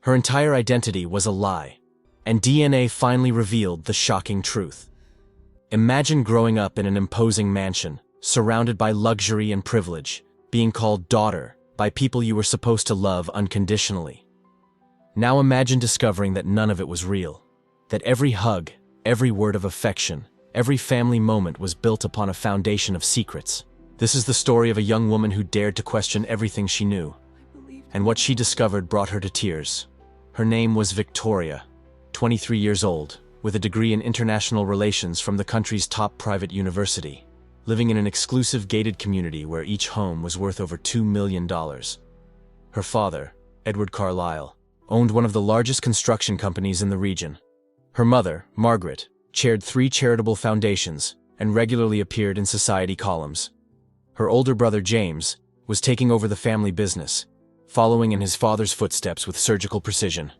Her entire identity was a lie, and DNA finally revealed the shocking truth. Imagine growing up in an imposing mansion, surrounded by luxury and privilege, being called daughter by people you were supposed to love unconditionally. Now imagine discovering that none of it was real, that every hug, every word of affection, every family moment was built upon a foundation of secrets. This is the story of a young woman who dared to question everything she knew, and what she discovered brought her to tears. Her name was Victoria, 23 years old, with a degree in international relations from the country's top private university, living in an exclusive gated community where each home was worth over $2 million. Her father, Edward Carlisle, owned one of the largest construction companies in the region. Her mother, Margaret, chaired 3 charitable foundations and regularly appeared in society columns. Her older brother, James, was taking over the family business, following in his father's footsteps with surgical precision.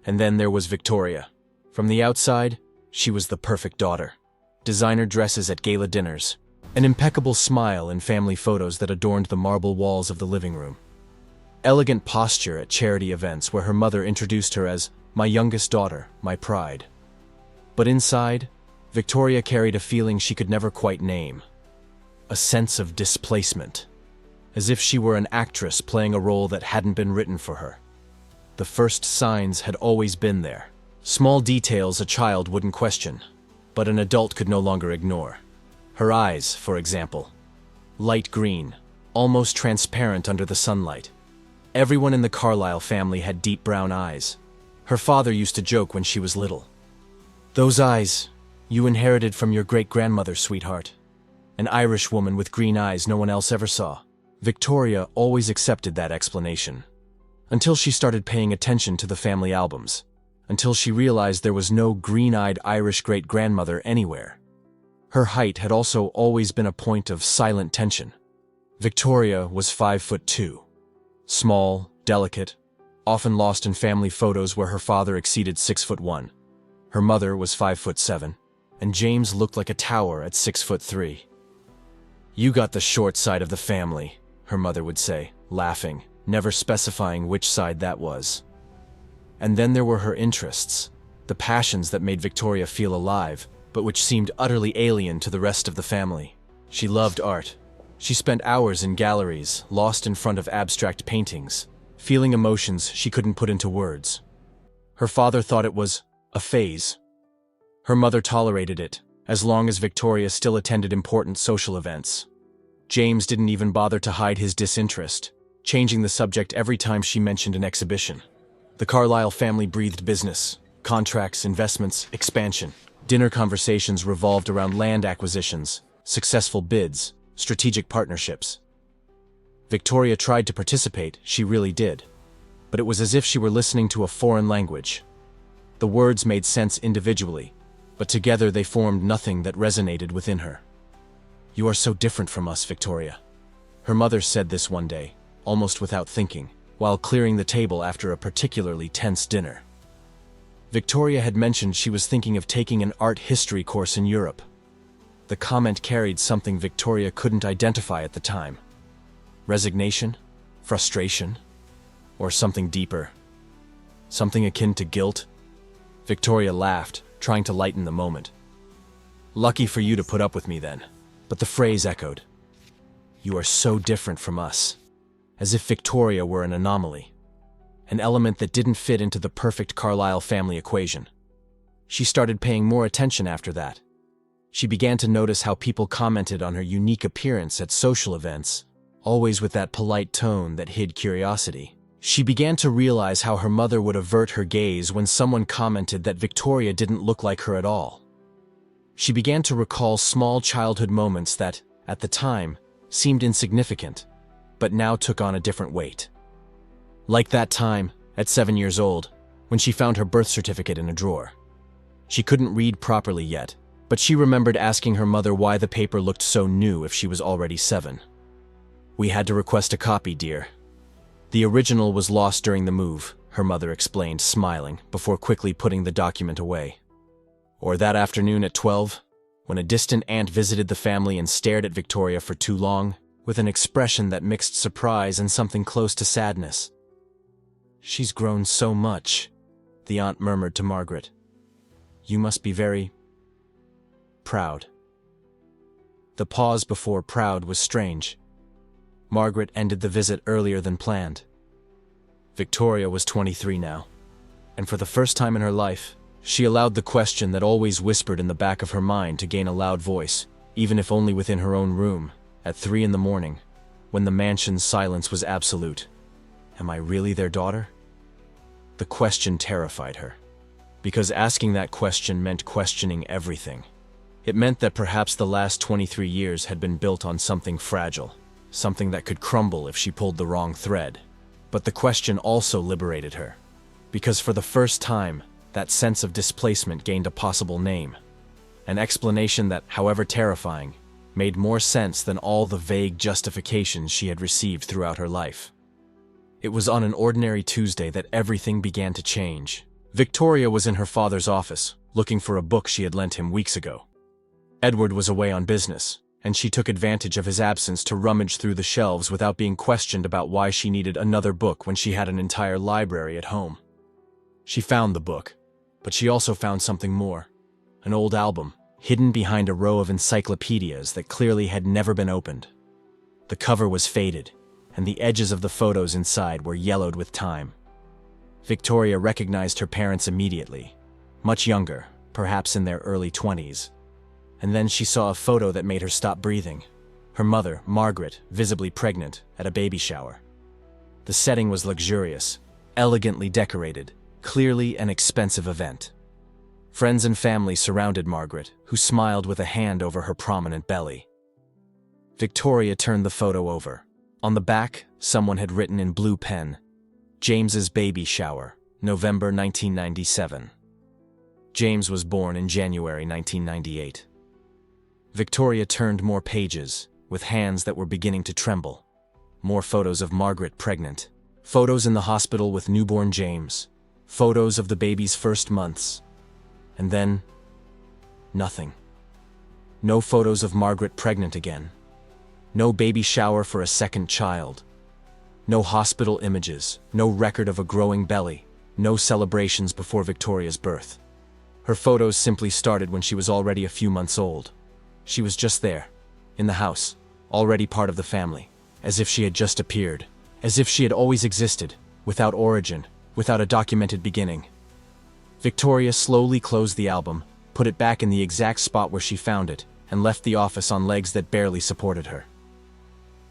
And then there was Victoria. From the outside, she was the perfect daughter. Designer dresses at gala dinners, an impeccable smile in family photos that adorned the marble walls of the living room. Elegant posture at charity events where her mother introduced her as my youngest daughter, my pride. But inside, Victoria carried a feeling she could never quite name. A sense of displacement, as if she were an actress playing a role that hadn't been written for her. The first signs had always been there. Small details a child wouldn't question, but an adult could no longer ignore. Her eyes, for example. Light green, almost transparent under the sunlight. Everyone in the Carlisle family had deep brown eyes. Her father used to joke when she was little. "Those eyes, you inherited from your great-grandmother, sweetheart. An Irish woman with green eyes no one else ever saw." Victoria always accepted that explanation, until she started paying attention to the family albums, until she realized there was no green-eyed Irish great-grandmother anywhere. Her height had also always been a point of silent tension. Victoria was 5'2", small, delicate, often lost in family photos where her father exceeded 6'1". Her mother was 5'7", and James looked like a tower at 6'3". "You got the short side of the family," her mother would say, laughing, never specifying which side that was. And then there were her interests, the passions that made Victoria feel alive, but which seemed utterly alien to the rest of the family. She loved art. She spent hours in galleries, lost in front of abstract paintings, feeling emotions she couldn't put into words. Her father thought it was a phase. Her mother tolerated it, as long as Victoria still attended important social events. James didn't even bother to hide his disinterest, changing the subject every time she mentioned an exhibition. The Carlisle family breathed business, contracts, investments, expansion. Dinner conversations revolved around land acquisitions, successful bids, strategic partnerships. Victoria tried to participate, she really did, but it was as if she were listening to a foreign language. The words made sense individually, but together they formed nothing that resonated within her. "You are so different from us, Victoria." Her mother said this one day, almost without thinking, while clearing the table after a particularly tense dinner. Victoria had mentioned she was thinking of taking an art history course in Europe. The comment carried something Victoria couldn't identify at the time. Resignation? Frustration? Or something deeper? Something akin to guilt? Victoria laughed, trying to lighten the moment. "Lucky for you to put up with me then." But the phrase echoed. "You are so different from us," as if Victoria were an anomaly, an element that didn't fit into the perfect Carlisle family equation. She started paying more attention after that. She began to notice how people commented on her unique appearance at social events, always with that polite tone that hid curiosity. She began to realize how her mother would avert her gaze when someone commented that Victoria didn't look like her at all. She began to recall small childhood moments that, at the time, seemed insignificant, but now took on a different weight. Like that time, at 7 years old, when she found her birth certificate in a drawer. She couldn't read properly yet, but she remembered asking her mother why the paper looked so new if she was already 7. "We had to request a copy, dear. The original was lost during the move," her mother explained, smiling, before quickly putting the document away. Or that afternoon at 12, when a distant aunt visited the family and stared at Victoria for too long, with an expression that mixed surprise and something close to sadness. "She's grown so much," the aunt murmured to Margaret. "You must be very proud." The pause before proud was strange. Margaret ended the visit earlier than planned. Victoria was 23 now, and for the first time in her life, she allowed the question that always whispered in the back of her mind to gain a loud voice, even if only within her own room, at 3 in the morning, when the mansion's silence was absolute. Am I really their daughter? The question terrified her, because asking that question meant questioning everything. It meant that perhaps the last 23 years had been built on something fragile, something that could crumble if she pulled the wrong thread. But the question also liberated her, because for the first time, that sense of displacement gained a possible name. An explanation that, however terrifying, made more sense than all the vague justifications she had received throughout her life. It was on an ordinary Tuesday that everything began to change. Victoria was in her father's office, looking for a book she had lent him weeks ago. Edward was away on business, and she took advantage of his absence to rummage through the shelves without being questioned about why she needed another book when she had an entire library at home. She found the book, but she also found something more. An old album, hidden behind a row of encyclopedias that clearly had never been opened. The cover was faded, and the edges of the photos inside were yellowed with time. Victoria recognized her parents immediately, much younger, perhaps in their early 20s. And then she saw a photo that made her stop breathing. Her mother, Margaret, visibly pregnant, at a baby shower. The setting was luxurious, elegantly decorated, clearly an expensive event. Friends and family surrounded Margaret, who smiled with a hand over her prominent belly. Victoria turned the photo over. On the back, someone had written in blue pen, "James's baby shower, November 1997. James was born in January 1998. Victoria turned more pages, with hands that were beginning to tremble. More photos of Margaret pregnant. Photos in the hospital with newborn James. Photos of the baby's first months. And then, nothing. No photos of Margaret pregnant again. No baby shower for a second child. No hospital images, no record of a growing belly, no celebrations before Victoria's birth. Her photos simply started when she was already a few months old. She was just there, in the house, already part of the family, as if she had just appeared, as if she had always existed, without origin, without a documented beginning. Victoria slowly closed the album, put it back in the exact spot where she found it, and left the office on legs that barely supported her.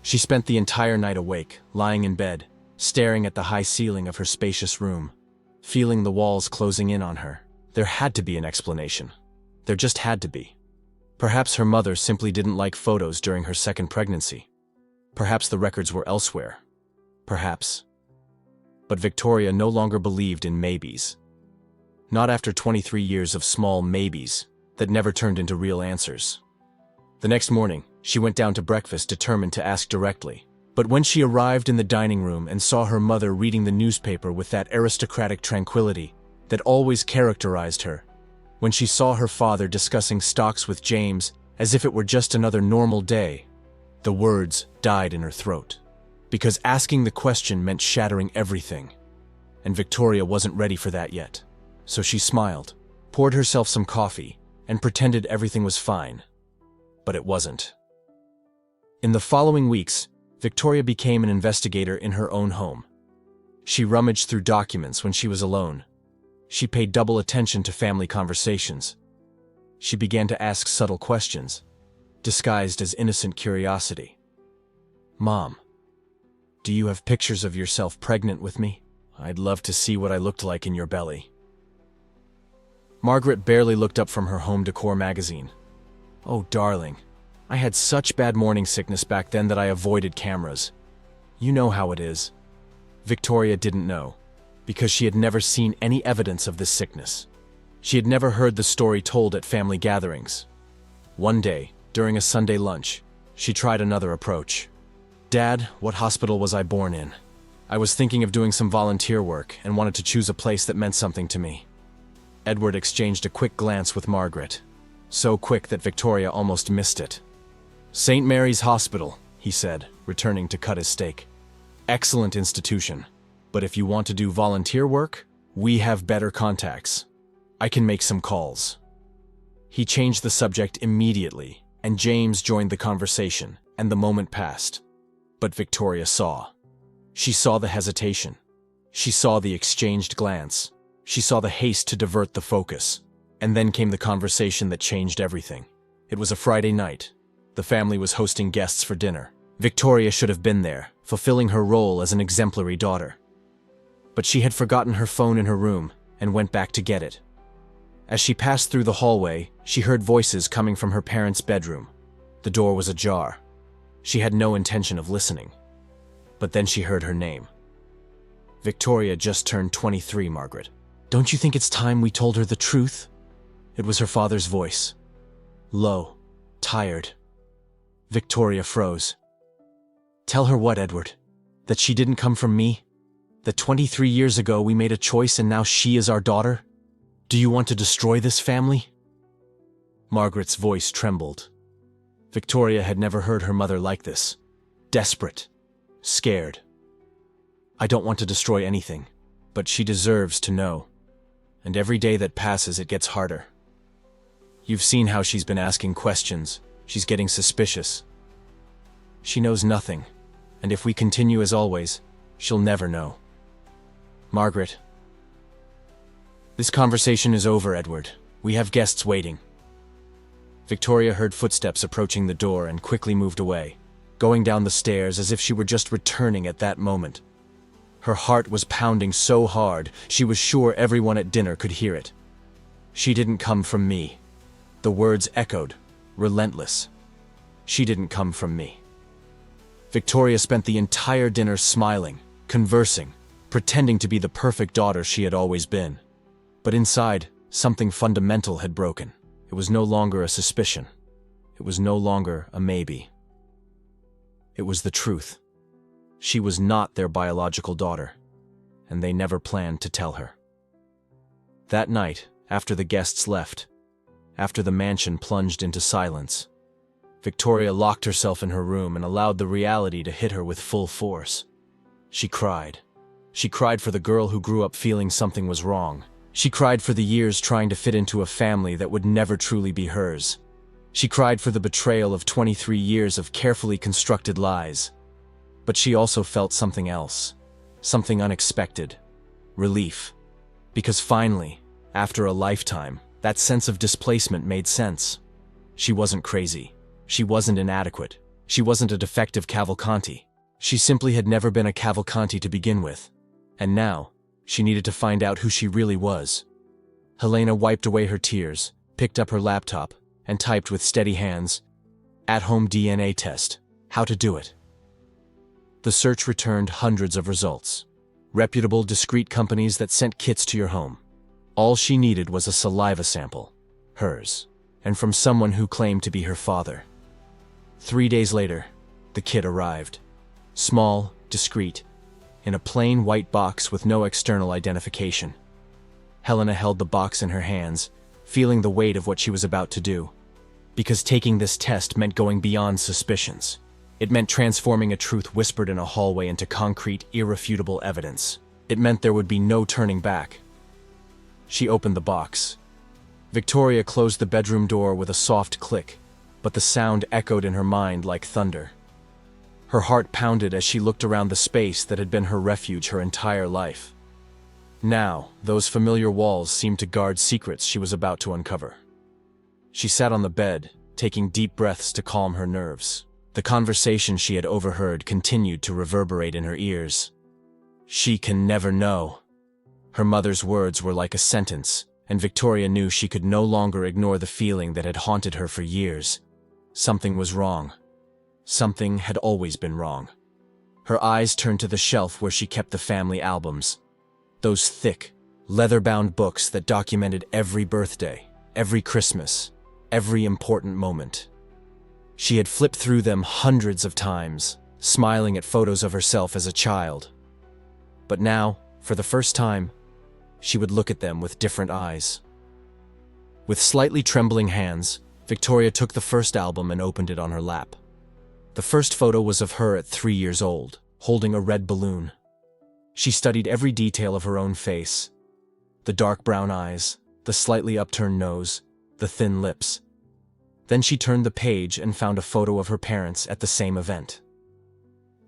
She spent the entire night awake, lying in bed, staring at the high ceiling of her spacious room, feeling the walls closing in on her. There had to be an explanation. There just had to be. Perhaps her mother simply didn't like photos during her second pregnancy. Perhaps the records were elsewhere. Perhaps. But Victoria no longer believed in maybes. Not after 23 years of small maybes that never turned into real answers. The next morning, she went down to breakfast determined to ask directly. But when she arrived in the dining room and saw her mother reading the newspaper with that aristocratic tranquility that always characterized her, when she saw her father discussing stocks with James as if it were just another normal day, the words died in her throat. Because asking the question meant shattering everything, and Victoria wasn't ready for that yet. So she smiled, poured herself some coffee, and pretended everything was fine. But it wasn't. In the following weeks, Victoria became an investigator in her own home. She rummaged through documents when she was alone. She paid double attention to family conversations. She began to ask subtle questions, disguised as innocent curiosity. "Mom, do you have pictures of yourself pregnant with me? I'd love to see what I looked like in your belly." Margaret barely looked up from her home decor magazine. "Oh, darling, I had such bad morning sickness back then that I avoided cameras. You know how it is." Victoria didn't know, because she had never seen any evidence of this sickness. She had never heard the story told at family gatherings. One day, during a Sunday lunch, she tried another approach. "Dad, what hospital was I born in? I was thinking of doing some volunteer work and wanted to choose a place that meant something to me." Edward exchanged a quick glance with Margaret. So quick that Victoria almost missed it. "St. Mary's Hospital," he said, returning to cut his steak. "Excellent institution. But if you want to do volunteer work, we have better contacts. I can make some calls." He changed the subject immediately, and James joined the conversation, and the moment passed. But Victoria saw. She saw the hesitation. She saw the exchanged glance. She saw the haste to divert the focus. And then came the conversation that changed everything. It was a Friday night. The family was hosting guests for dinner. Victoria should have been there, fulfilling her role as an exemplary daughter. But she had forgotten her phone in her room and went back to get it. As she passed through the hallway, she heard voices coming from her parents' bedroom. The door was ajar. She had no intention of listening. But then she heard her name. "Victoria just turned 23, Margaret. Don't you think it's time we told her the truth?" It was her father's voice. Low, tired. Victoria froze. "Tell her what, Edward? That she didn't come from me? That 23 years ago we made a choice and now she is our daughter? Do you want to destroy this family?" Margaret's voice trembled. Victoria had never heard her mother like this. Desperate. Scared. "I don't want to destroy anything, but she deserves to know. And every day that passes it gets harder. You've seen how she's been asking questions. She's getting suspicious. She knows nothing, and if we continue as always, she'll never know. Margaret." "This conversation is over, Edward. We have guests waiting." Victoria heard footsteps approaching the door and quickly moved away, going down the stairs as if she were just returning at that moment. Her heart was pounding so hard, she was sure everyone at dinner could hear it. "She didn't come from me." The words echoed, relentless. "She didn't come from me." Victoria spent the entire dinner smiling, conversing, pretending to be the perfect daughter she had always been. But inside, something fundamental had broken. It was no longer a suspicion. It was no longer a maybe. It was the truth. She was not their biological daughter, and they never planned to tell her. That night, after the guests left, after the mansion plunged into silence, Victoria locked herself in her room and allowed the reality to hit her with full force. She cried. She cried for the girl who grew up feeling something was wrong. She cried for the years trying to fit into a family that would never truly be hers. She cried for the betrayal of 23 years of carefully constructed lies. But she also felt something else, something unexpected, relief. Because finally, after a lifetime, that sense of displacement made sense. She wasn't crazy. She wasn't inadequate. She wasn't a defective Cavalcanti. She simply had never been a Cavalcanti to begin with. And now, she needed to find out who she really was. Helena wiped away her tears, picked up her laptop, and typed with steady hands, "At-home DNA test. How to do it." The search returned hundreds of results. Reputable, discreet companies that sent kits to your home. All she needed was a saliva sample, hers, and from someone who claimed to be her father. 3 days later, the kit arrived. Small, discreet, in a plain white box with no external identification. Helena held the box in her hands, feeling the weight of what she was about to do. Because taking this test meant going beyond suspicions. It meant transforming a truth whispered in a hallway into concrete, irrefutable evidence. It meant there would be no turning back. She opened the box. Victoria closed the bedroom door with a soft click, but the sound echoed in her mind like thunder. Her heart pounded as she looked around the space that had been her refuge her entire life. Now, those familiar walls seemed to guard secrets she was about to uncover. She sat on the bed, taking deep breaths to calm her nerves. The conversation she had overheard continued to reverberate in her ears. "She can never know." Her mother's words were like a sentence, and Victoria knew she could no longer ignore the feeling that had haunted her for years. Something was wrong. Something had always been wrong. Her eyes turned to the shelf where she kept the family albums. Those thick, leather-bound books that documented every birthday, every Christmas, every important moment. She had flipped through them hundreds of times, smiling at photos of herself as a child. But now, for the first time, she would look at them with different eyes. With slightly trembling hands, Victoria took the first album and opened it on her lap. The first photo was of her at 3 years old, holding a red balloon. She studied every detail of her own face. The dark brown eyes, the slightly upturned nose, the thin lips. Then she turned the page and found a photo of her parents at the same event.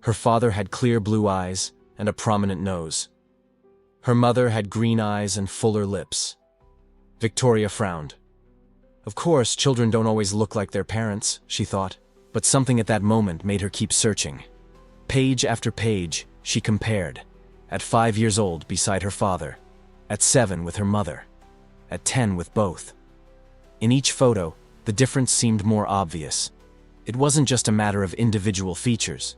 Her father had clear blue eyes and a prominent nose. Her mother had green eyes and fuller lips. Victoria frowned. Of course, children don't always look like their parents, she thought, but something at that moment made her keep searching. Page after page, she compared. At 5 years old beside her father, at 7 with her mother, at 10 with both. In each photo, the difference seemed more obvious. It wasn't just a matter of individual features.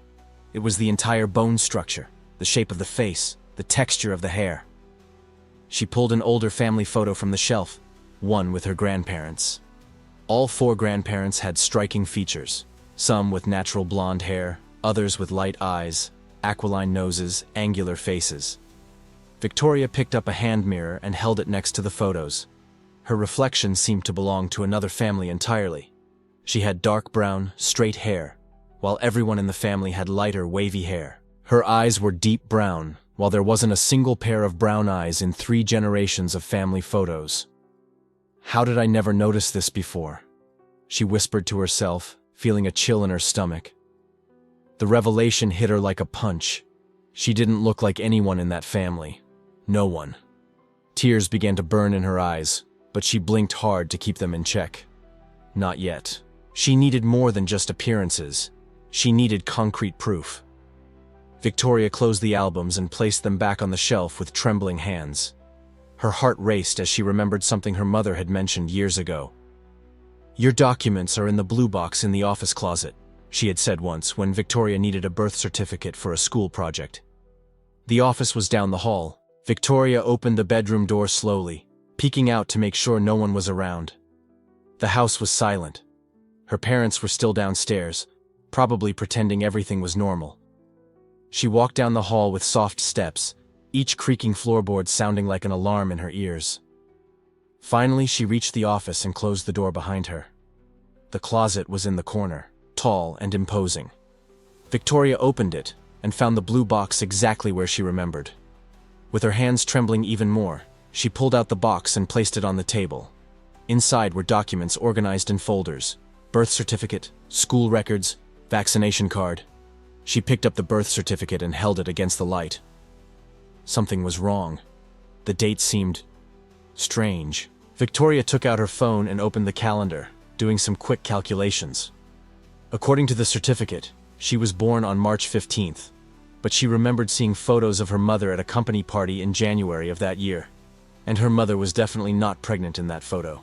It was the entire bone structure, the shape of the face, the texture of the hair. She pulled an older family photo from the shelf, one with her grandparents. All 4 grandparents had striking features, some with natural blonde hair, others with light eyes, aquiline noses, angular faces. Victoria picked up a hand mirror and held it next to the photos. Her reflection seemed to belong to another family entirely. She had dark brown, straight hair, while everyone in the family had lighter, wavy hair. Her eyes were deep brown, while there wasn't a single pair of brown eyes in 3 generations of family photos. How did I never notice this before? She whispered to herself, feeling a chill in her stomach. The revelation hit her like a punch. She didn't look like anyone in that family. No one. Tears began to burn in her eyes, but she blinked hard to keep them in check. Not yet. She needed more than just appearances. She needed concrete proof. Victoria closed the albums and placed them back on the shelf with trembling hands. Her heart raced as she remembered something her mother had mentioned years ago. "Your documents are in the blue box in the office closet," she had said once when Victoria needed a birth certificate for a school project. The office was down the hall. Victoria opened the bedroom door slowly, peeking out to make sure no one was around. The house was silent. Her parents were still downstairs, probably pretending everything was normal. She walked down the hall with soft steps, each creaking floorboard sounding like an alarm in her ears. Finally, she reached the office and closed the door behind her. The closet was in the corner, tall and imposing. Victoria opened it and found the blue box exactly where she remembered. With her hands trembling even more, she pulled out the box and placed it on the table. Inside were documents organized in folders: birth certificate, school records, vaccination card. She picked up the birth certificate and held it against the light. Something was wrong. The date seemed strange. Victoria took out her phone and opened the calendar, doing some quick calculations. According to the certificate, she was born on March 15th, but she remembered seeing photos of her mother at a company party in January of that year, and her mother was definitely not pregnant in that photo.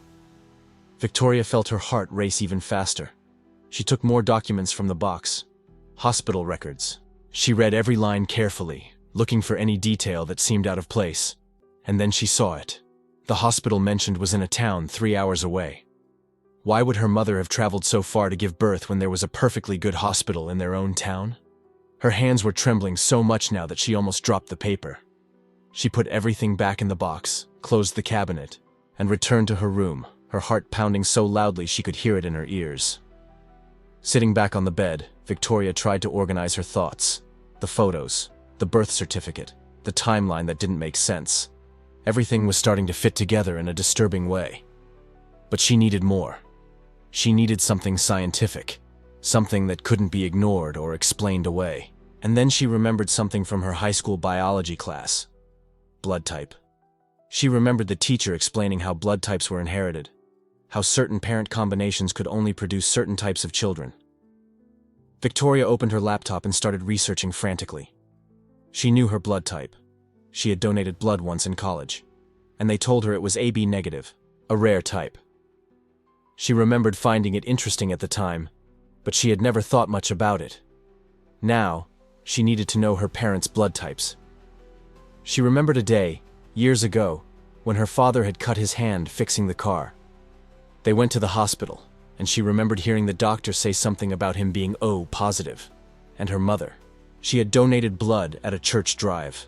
Victoria felt her heart race even faster. She took more documents from the box. Hospital records. She read every line carefully, looking for any detail that seemed out of place. And then she saw it. The hospital mentioned was in a town 3 hours away. Why would her mother have traveled so far to give birth when there was a perfectly good hospital in their own town? Her hands were trembling so much now that she almost dropped the paper. She put everything back in the box, closed the cabinet, and returned to her room, her heart pounding so loudly she could hear it in her ears. Sitting back on the bed, Victoria tried to organize her thoughts. The photos, the birth certificate, the timeline that didn't make sense. Everything was starting to fit together in a disturbing way. But she needed more. She needed something scientific, something that couldn't be ignored or explained away. And then she remembered something from her high school biology class. Blood type. She remembered the teacher explaining how blood types were inherited, how certain parent combinations could only produce certain types of children. Victoria opened her laptop and started researching frantically. She knew her blood type. She had donated blood once in college, and they told her it was AB negative, a rare type. She remembered finding it interesting at the time, but she had never thought much about it. Now, she needed to know her parents' blood types. She remembered a day, years ago, when her father had cut his hand fixing the car. They went to the hospital, and she remembered hearing the doctor say something about him being O positive, and her mother. She had donated blood at a church drive.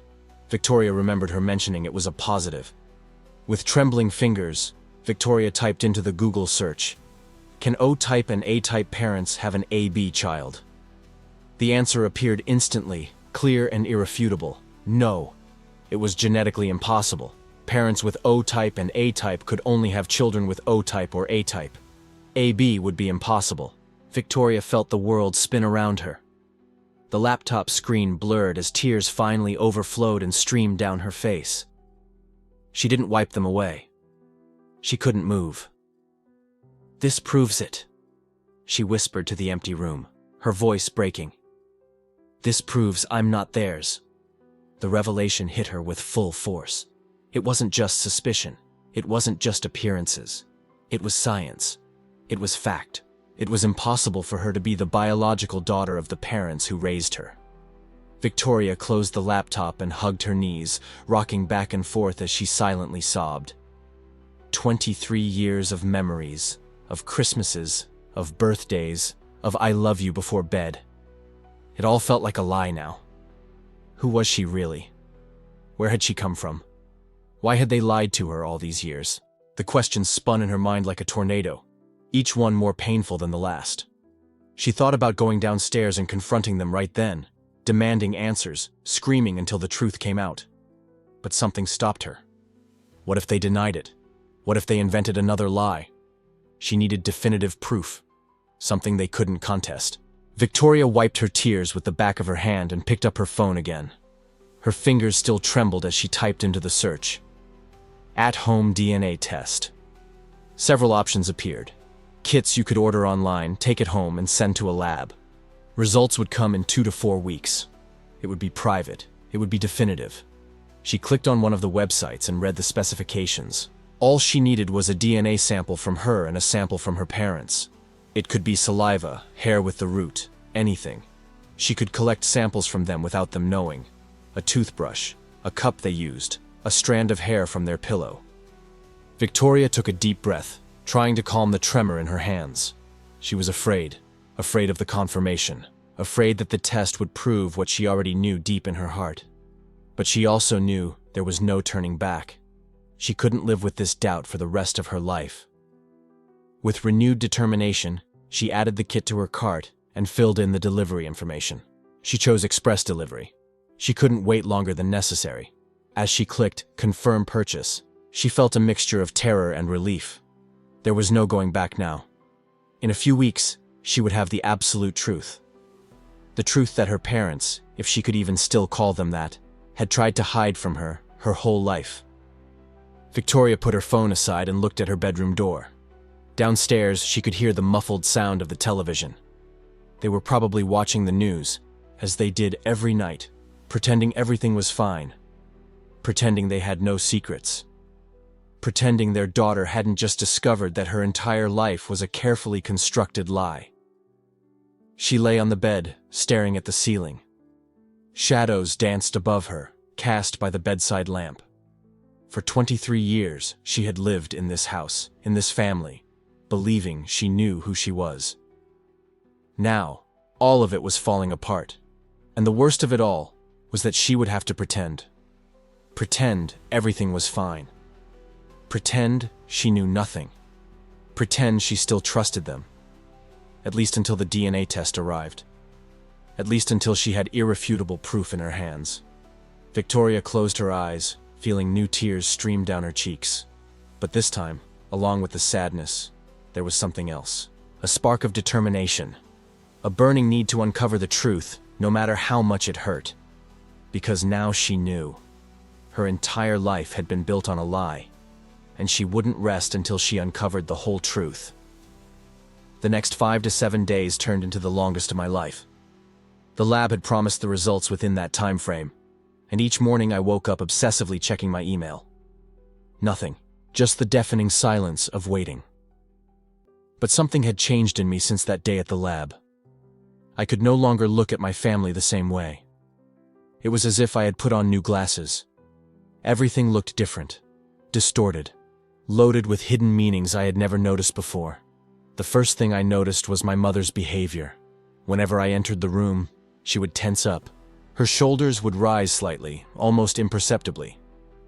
Victoria remembered her mentioning it was a positive. With trembling fingers, Victoria typed into the Google search, "Can O-type and A-type parents have an AB child?" The answer appeared instantly, clear and irrefutable. No, it was genetically impossible. Parents with O-type and A-type could only have children with O-type or A-type. AB would be impossible. Victoria felt the world spin around her. The laptop screen blurred as tears finally overflowed and streamed down her face. She didn't wipe them away. She couldn't move. "This proves it," she whispered to the empty room, her voice breaking. "This proves I'm not theirs." The revelation hit her with full force. It wasn't just suspicion. It wasn't just appearances. It was science. It was fact. It was impossible for her to be the biological daughter of the parents who raised her. Victoria closed the laptop and hugged her knees, rocking back and forth as she silently sobbed. 23 years of memories, of Christmases, of birthdays, of "I love you" before bed. It all felt like a lie now. Who was she really? Where had she come from? Why had they lied to her all these years? The questions spun in her mind like a tornado, each one more painful than the last. She thought about going downstairs and confronting them right then, demanding answers, screaming until the truth came out. But something stopped her. What if they denied it? What if they invented another lie? She needed definitive proof, something they couldn't contest. Victoria wiped her tears with the back of her hand and picked up her phone again. Her fingers still trembled as she typed into the search. At-home DNA test. Several options appeared. Kits you could order online, take it home, and send to a lab. Results would come in 2 to 4 weeks. It would be private. It would be definitive. She clicked on one of the websites and read the specifications. All she needed was a DNA sample from her and a sample from her parents. It could be saliva, hair with the root, anything. She could collect samples from them without them knowing. A toothbrush, a cup they used, a strand of hair from their pillow. Victoria took a deep breath, trying to calm the tremor in her hands. She was afraid of the confirmation, afraid that the test would prove what she already knew deep in her heart. But she also knew there was no turning back. She couldn't live with this doubt for the rest of her life. With renewed determination, she added the kit to her cart and filled in the delivery information. She chose express delivery. She couldn't wait longer than necessary. As she clicked "Confirm purchase," she felt a mixture of terror and relief. There was no going back now. In a few weeks, she would have the absolute truth. The truth that her parents, if she could even still call them that, had tried to hide from her whole life. Victoria put her phone aside and looked at her bedroom door. Downstairs, she could hear the muffled sound of the television. They were probably watching the news, as they did every night, pretending everything was fine, pretending they had no secrets, pretending their daughter hadn't just discovered that her entire life was a carefully constructed lie. She lay on the bed, staring at the ceiling. Shadows danced above her, cast by the bedside lamp. For 23 years, she had lived in this house, in this family, believing she knew who she was. Now, all of it was falling apart. And the worst of it all was that she would have to pretend. Pretend everything was fine. Pretend she knew nothing. Pretend she still trusted them. At least until the DNA test arrived. At least until she had irrefutable proof in her hands. Victoria closed her eyes, feeling new tears stream down her cheeks. But this time, along with the sadness, there was something else. A spark of determination. A burning need to uncover the truth, no matter how much it hurt. Because now she knew. Her entire life had been built on a lie, and she wouldn't rest until she uncovered the whole truth. The next 5 to 7 days turned into the longest of my life. The lab had promised the results within that time frame, and each morning I woke up obsessively checking my email. Nothing, just the deafening silence of waiting. But something had changed in me since that day at the lab. I could no longer look at my family the same way. It was as if I had put on new glasses. Everything looked different, distorted, loaded with hidden meanings I had never noticed before. The first thing I noticed was my mother's behavior. Whenever I entered the room, she would tense up. Her shoulders would rise slightly, almost imperceptibly.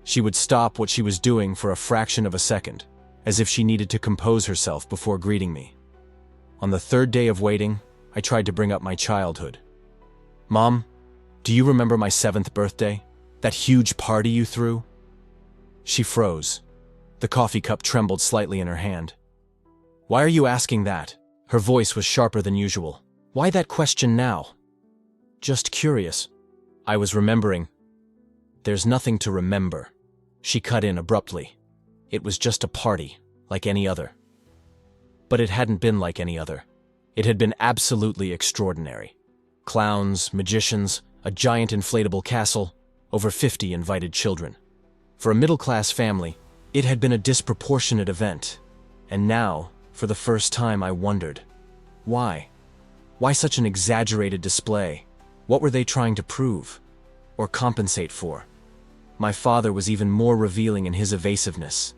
She would stop what she was doing for a fraction of a second, as if she needed to compose herself before greeting me. On the 3rd day of waiting, I tried to bring up my childhood. "Mom, do you remember my 7th birthday?" That huge party you threw? She froze. The coffee cup trembled slightly in her hand. Why are you asking that? Her voice was sharper than usual. Why that question now? Just curious. I was remembering. There's nothing to remember. She cut in abruptly. It was just a party, like any other. But it hadn't been like any other. It had been absolutely extraordinary. Clowns, magicians, a giant inflatable castle, over 50 invited children. For a middle-class family, it had been a disproportionate event. And now, for the first time, I wondered, why? Why such an exaggerated display? What were they trying to prove? Or compensate for? My father was even more revealing in his evasiveness.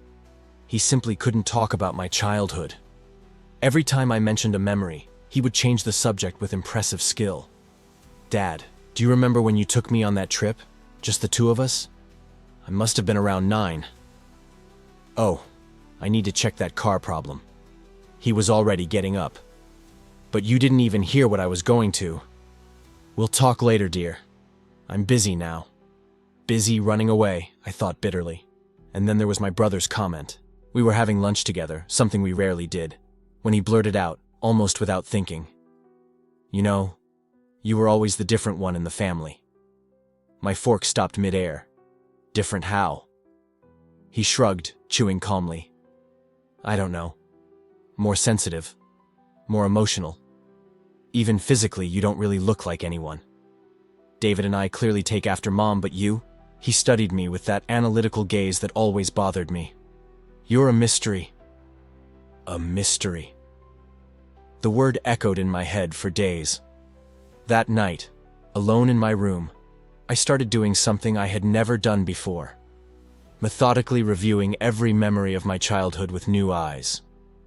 He simply couldn't talk about my childhood. Every time I mentioned a memory, he would change the subject with impressive skill. Dad, do you remember when you took me on that trip? Just the two of us? I must have been around 9. Oh, I need to check that car problem. He was already getting up. But you didn't even hear what I was going to. We'll talk later, dear. I'm busy now. Busy running away, I thought bitterly. And then there was my brother's comment. We were having lunch together, something we rarely did, when he blurted out, almost without thinking, "You know, you were always the different one in the family." My fork stopped mid-air. Different how? He shrugged, chewing calmly. I don't know. More sensitive. More emotional. Even physically, you don't really look like anyone. David and I clearly take after Mom, but you? He studied me with that analytical gaze that always bothered me. You're a mystery. A mystery. The word echoed in my head for days. That night, alone in my room, I started doing something I had never done before. Methodically reviewing every memory of my childhood with new eyes.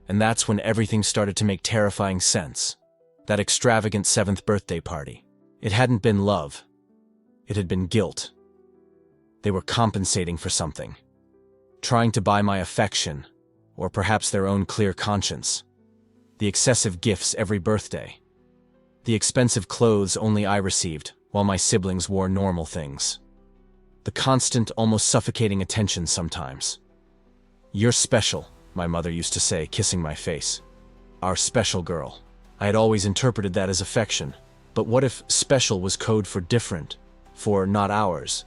And that's when everything started to make terrifying sense. That extravagant 7th birthday party. It hadn't been love. It had been guilt. They were compensating for something. Trying to buy my affection, or perhaps their own clear conscience. The excessive gifts every birthday. The expensive clothes only I received, while my siblings wore normal things. The constant, almost suffocating attention sometimes. You're special, my mother used to say, kissing my face. Our special girl. I had always interpreted that as affection. But what if special was code for different, for not ours?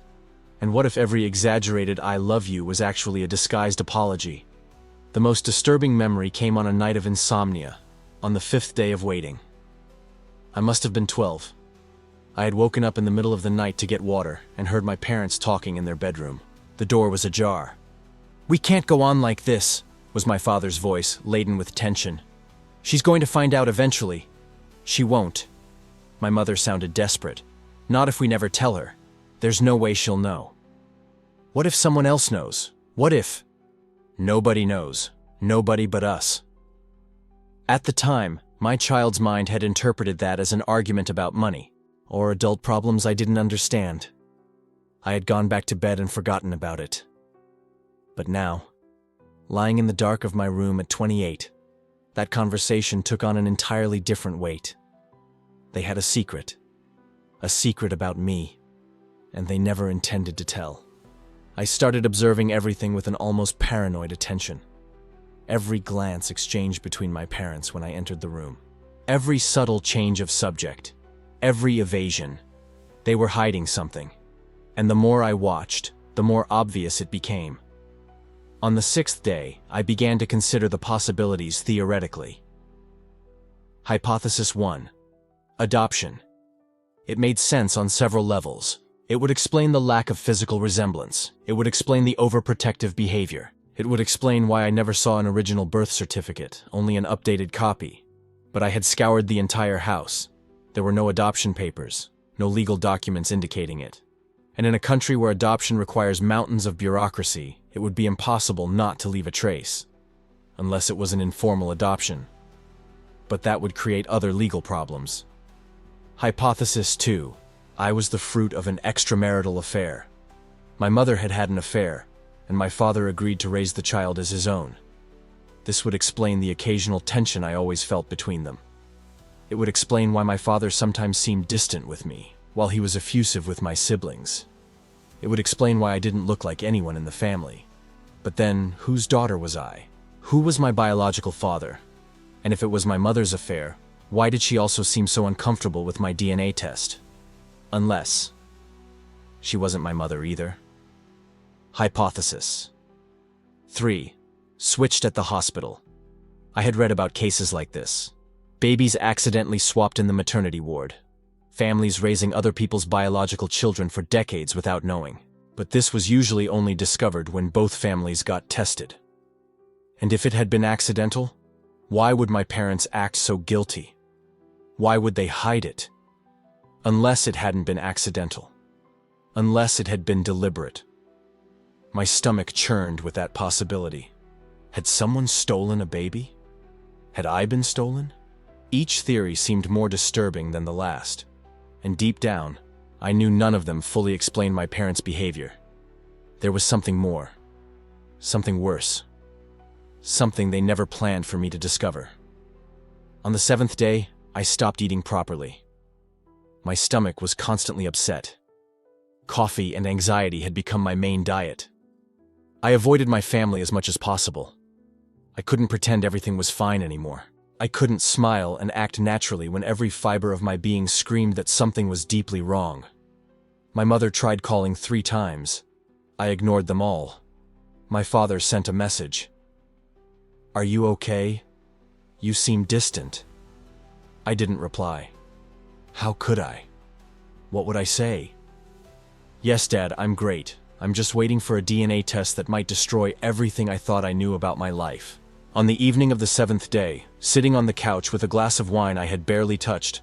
And what if every exaggerated I love you was actually a disguised apology? The most disturbing memory came on a night of insomnia, on the 5th day of waiting. I must have been 12. I had woken up in the middle of the night to get water and heard my parents talking in their bedroom. The door was ajar. "We can't go on like this," was my father's voice, laden with tension. "She's going to find out eventually." "She won't." My mother sounded desperate. "Not if we never tell her. There's no way she'll know." "What if someone else knows? What if—" "Nobody knows. Nobody but us." At the time, my child's mind had interpreted that as an argument about money, or adult problems I didn't understand. I had gone back to bed and forgotten about it. But now, lying in the dark of my room at 28, that conversation took on an entirely different weight. They had a secret about me, and they never intended to tell. I started observing everything with an almost paranoid attention. Every glance exchanged between my parents when I entered the room. Every subtle change of subject. Every evasion. They were hiding something. And the more I watched, the more obvious it became. On the 6th day, I began to consider the possibilities theoretically. Hypothesis 1. Adoption. It made sense on several levels. It would explain the lack of physical resemblance. It would explain the overprotective behavior. It would explain why I never saw an original birth certificate, only an updated copy. But I had scoured the entire house. There were no adoption papers, no legal documents indicating it. And in a country where adoption requires mountains of bureaucracy, it would be impossible not to leave a trace. Unless it was an informal adoption. But that would create other legal problems. Hypothesis 2. I was the fruit of an extramarital affair. My mother had had an affair, and my father agreed to raise the child as his own. This would explain the occasional tension I always felt between them. It would explain why my father sometimes seemed distant with me, while he was effusive with my siblings. It would explain why I didn't look like anyone in the family. But then, whose daughter was I? Who was my biological father? And if it was my mother's affair, why did she also seem so uncomfortable with my DNA test? Unless she wasn't my mother either. Hypothesis 3. Switched at the hospital. I had read about cases like this. Babies accidentally swapped in the maternity ward. Families raising other people's biological children for decades without knowing. But this was usually only discovered when both families got tested. And if it had been accidental, why would my parents act so guilty? Why would they hide it? Unless it hadn't been accidental. Unless it had been deliberate. My stomach churned with that possibility. Had someone stolen a baby? Had I been stolen? Each theory seemed more disturbing than the last. And deep down, I knew none of them fully explained my parents' behavior. There was something more. Something worse. Something they never planned for me to discover. On the 7th day, I stopped eating properly. My stomach was constantly upset. Coffee and anxiety had become my main diet. I avoided my family as much as possible. I couldn't pretend everything was fine anymore. I couldn't smile and act naturally when every fiber of my being screamed that something was deeply wrong. My mother tried calling 3 times. I ignored them all. My father sent a message. "Are you okay? You seem distant." I didn't reply. How could I? What would I say? "Yes, Dad, I'm great. I'm just waiting for a DNA test that might destroy everything I thought I knew about my life." On the evening of the 7th day, sitting on the couch with a glass of wine I had barely touched,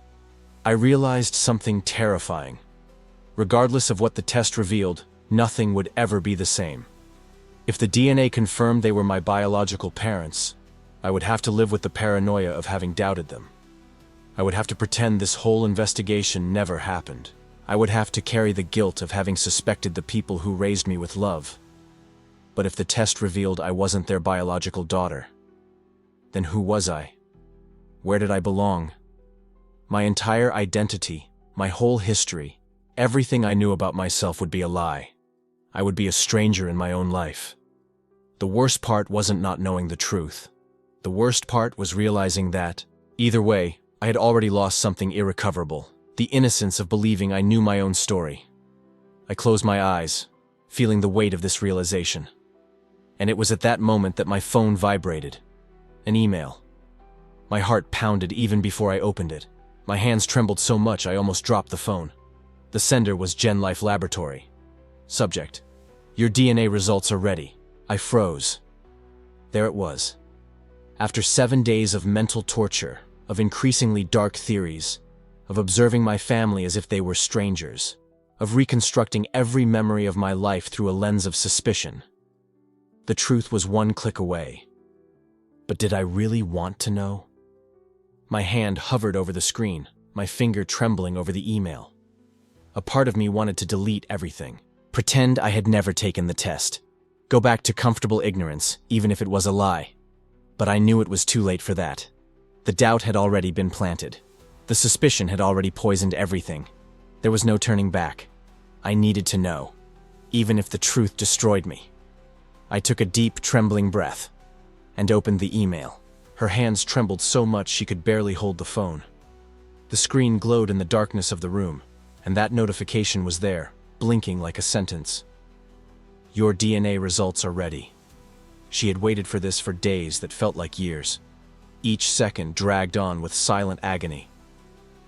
I realized something terrifying. Regardless of what the test revealed, nothing would ever be the same. If the DNA confirmed they were my biological parents, I would have to live with the paranoia of having doubted them. I would have to pretend this whole investigation never happened. I would have to carry the guilt of having suspected the people who raised me with love. But if the test revealed I wasn't their biological daughter, then who was I? Where did I belong? My entire identity, my whole history, everything I knew about myself would be a lie. I would be a stranger in my own life. The worst part wasn't not knowing the truth. The worst part was realizing that, either way, I had already lost something irrecoverable, the innocence of believing I knew my own story. I closed my eyes, feeling the weight of this realization. And it was at that moment that my phone vibrated. An email. My heart pounded even before I opened it. My hands trembled so much I almost dropped the phone. The sender was Gen Life Laboratory. Subject: "Your DNA results are ready." I froze. There it was. After 7 days of mental torture, of increasingly dark theories, of observing my family as if they were strangers, of reconstructing every memory of my life through a lens of suspicion, the truth was 1 click away. But did I really want to know? My hand hovered over the screen, my finger trembling over the email. A part of me wanted to delete everything, pretend I had never taken the test, go back to comfortable ignorance, even if it was a lie. But I knew it was too late for that. The doubt had already been planted. The suspicion had already poisoned everything. There was no turning back. I needed to know, even if the truth destroyed me. I took a deep, trembling breath and opened the email. Her hands trembled so much she could barely hold the phone. The screen glowed in the darkness of the room, and that notification was there, blinking like a sentence. "Your DNA results are ready." She had waited for this for days that felt like years. Each second dragged on with silent agony.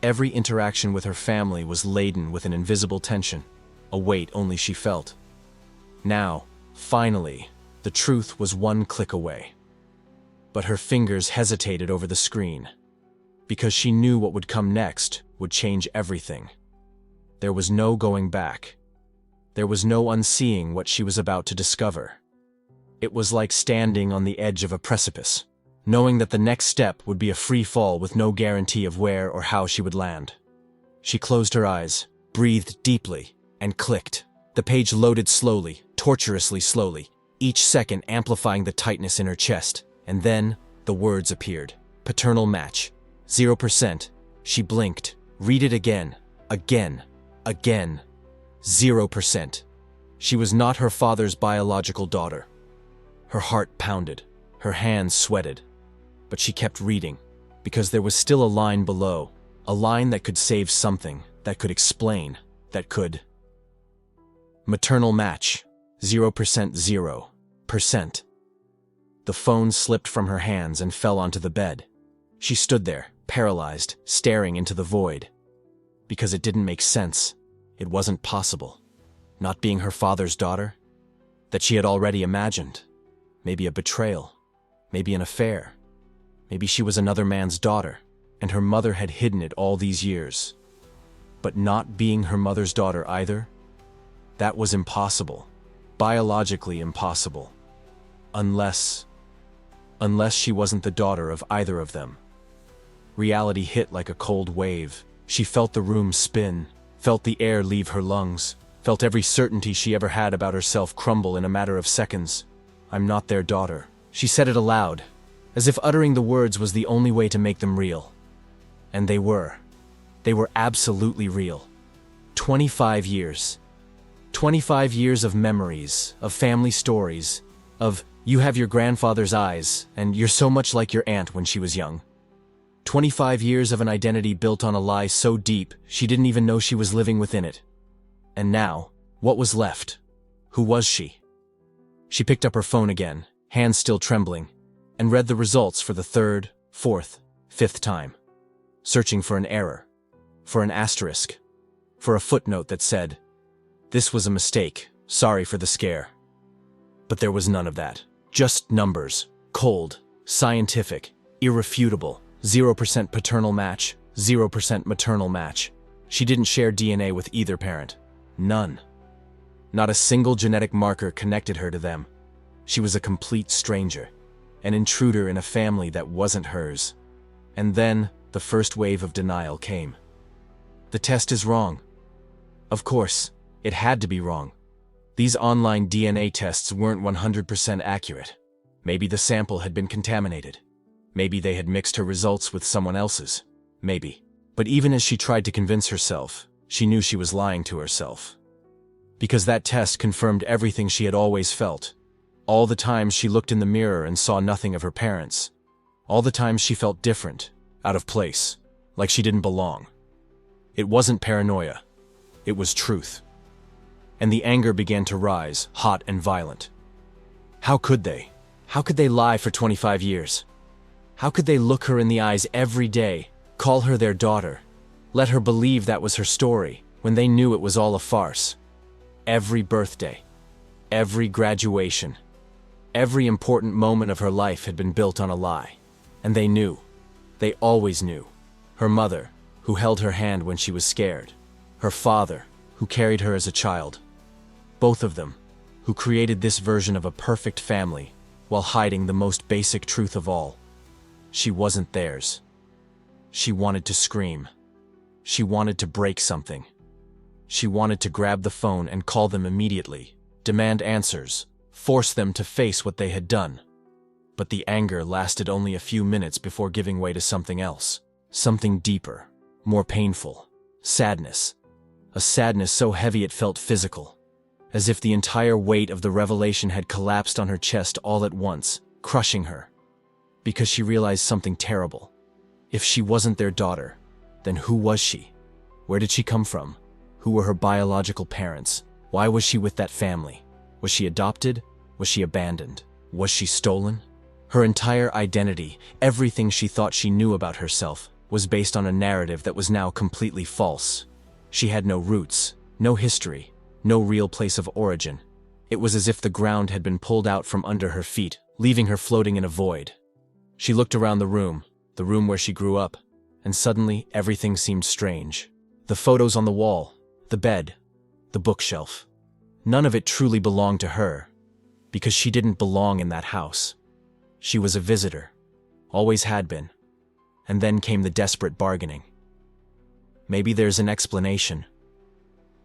Every interaction with her family was laden with an invisible tension, a weight only she felt. Now, finally, the truth was 1 click away. But her fingers hesitated over the screen, because she knew what would come next would change everything. There was no going back. There was no unseeing what she was about to discover. It was like standing on the edge of a precipice, knowing that the next step would be a free fall with no guarantee of where or how she would land. She closed her eyes, breathed deeply, and clicked. The page loaded slowly, torturously slowly, each second amplifying the tightness in her chest, and then the words appeared. Paternal match. 0%. She blinked. Read it again. Again. Again. 0%. She was not her father's biological daughter. Her heart pounded, her hands sweated, but she kept reading, because there was still a line below, a line that could save something, that could explain, that could. Maternal match, 0%, 0%. The phone slipped from her hands and fell onto the bed. She stood there, paralyzed, staring into the void. Because it didn't make sense. It wasn't possible. Not being her father's daughter? That she had already imagined. Maybe a betrayal. Maybe an affair. Maybe she was another man's daughter, and her mother had hidden it all these years. But not being her mother's daughter either? That was impossible. Biologically impossible. Unless she wasn't the daughter of either of them. Reality hit like a cold wave. She felt the room spin, felt the air leave her lungs, felt every certainty she ever had about herself crumble in a matter of seconds. I'm not their daughter. She said it aloud, as if uttering the words was the only way to make them real. And they were. They were absolutely real. 25 years. 25 years of memories, of family stories, of you have your grandfather's eyes, and you're so much like your aunt when she was young. 25 years of an identity built on a lie so deep, she didn't even know she was living within it. And now, what was left? Who was she? She picked up her phone again, hands still trembling, and read the results for the third, fourth, fifth time. Searching for an error, for an asterisk, for a footnote that said, "This was a mistake, sorry for the scare." But there was none of that. Just numbers, cold, scientific, irrefutable. 0% paternal match, 0% maternal match. She didn't share DNA with either parent. None. Not a single genetic marker connected her to them. She was a complete stranger, an intruder in a family that wasn't hers. And then, the first wave of denial came. The test is wrong. Of course, it had to be wrong. These online DNA tests weren't 100% accurate. Maybe the sample had been contaminated. Maybe they had mixed her results with someone else's. Maybe. But even as she tried to convince herself, she knew she was lying to herself. Because that test confirmed everything she had always felt. All the times she looked in the mirror and saw nothing of her parents. All the times she felt different, out of place, like she didn't belong. It wasn't paranoia. It was truth. And the anger began to rise, hot and violent. How could they? How could they lie for 25 years? How could they look her in the eyes every day, call her their daughter, let her believe that was her story, when they knew it was all a farce? Every birthday, every graduation, every important moment of her life had been built on a lie. And they knew. They always knew. Her mother, who held her hand when she was scared. Her father, who carried her as a child. Both of them, who created this version of a perfect family, while hiding the most basic truth of all. She wasn't theirs. She wanted to scream. She wanted to break something. She wanted to grab the phone and call them immediately, demand answers, force them to face what they had done. But the anger lasted only a few minutes before giving way to something else. Something deeper, more painful. Sadness. A sadness so heavy it felt physical. As if the entire weight of the revelation had collapsed on her chest all at once, crushing her. Because she realized something terrible. If she wasn't their daughter, then who was she? Where did she come from? Who were her biological parents? Why was she with that family? Was she adopted? Was she abandoned? Was she stolen? Her entire identity, everything she thought she knew about herself, was based on a narrative that was now completely false. She had no roots, no history, no real place of origin. It was as if the ground had been pulled out from under her feet, leaving her floating in a void. She looked around the room where she grew up, and suddenly everything seemed strange. The photos on the wall, the bed, the bookshelf. None of it truly belonged to her, because she didn't belong in that house. She was a visitor, always had been. And then came the desperate bargaining. Maybe there's an explanation.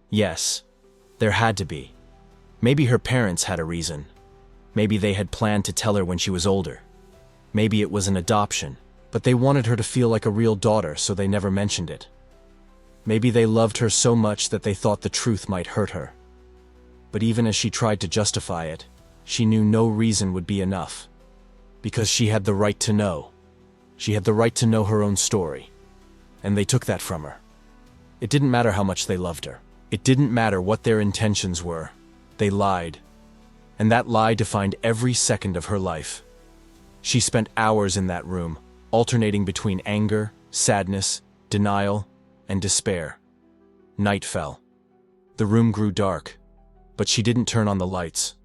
Yes, there had to be. Maybe her parents had a reason. Maybe they had planned to tell her when she was older. Maybe it was an adoption, but they wanted her to feel like a real daughter, so they never mentioned it. Maybe they loved her so much that they thought the truth might hurt her. But even as she tried to justify it, she knew no reason would be enough. Because she had the right to know. She had the right to know her own story. And they took that from her. It didn't matter how much they loved her. It didn't matter what their intentions were. They lied. And that lie defined every second of her life. She spent hours in that room, alternating between anger, sadness, denial, and despair. Night fell. The room grew dark, but she didn't turn on the lights.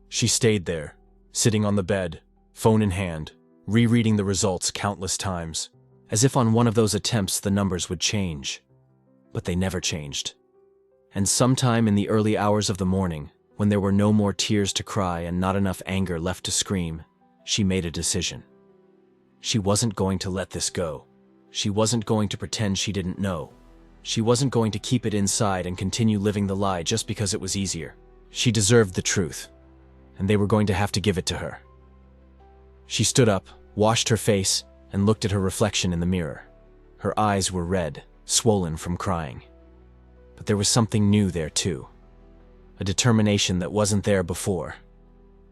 She stayed there, sitting on the bed, phone in hand, rereading the results countless times, as if on one of those attempts the numbers would change. But they never changed. And sometime in the early hours of the morning, when there were no more tears to cry and not enough anger left to scream, she made a decision. She wasn't going to let this go. She wasn't going to pretend she didn't know. She wasn't going to keep it inside and continue living the lie just because it was easier. She deserved the truth, and they were going to have to give it to her. She stood up, washed her face, and looked at her reflection in the mirror. Her eyes were red, swollen from crying. But there was something new there too. A determination that wasn't there before.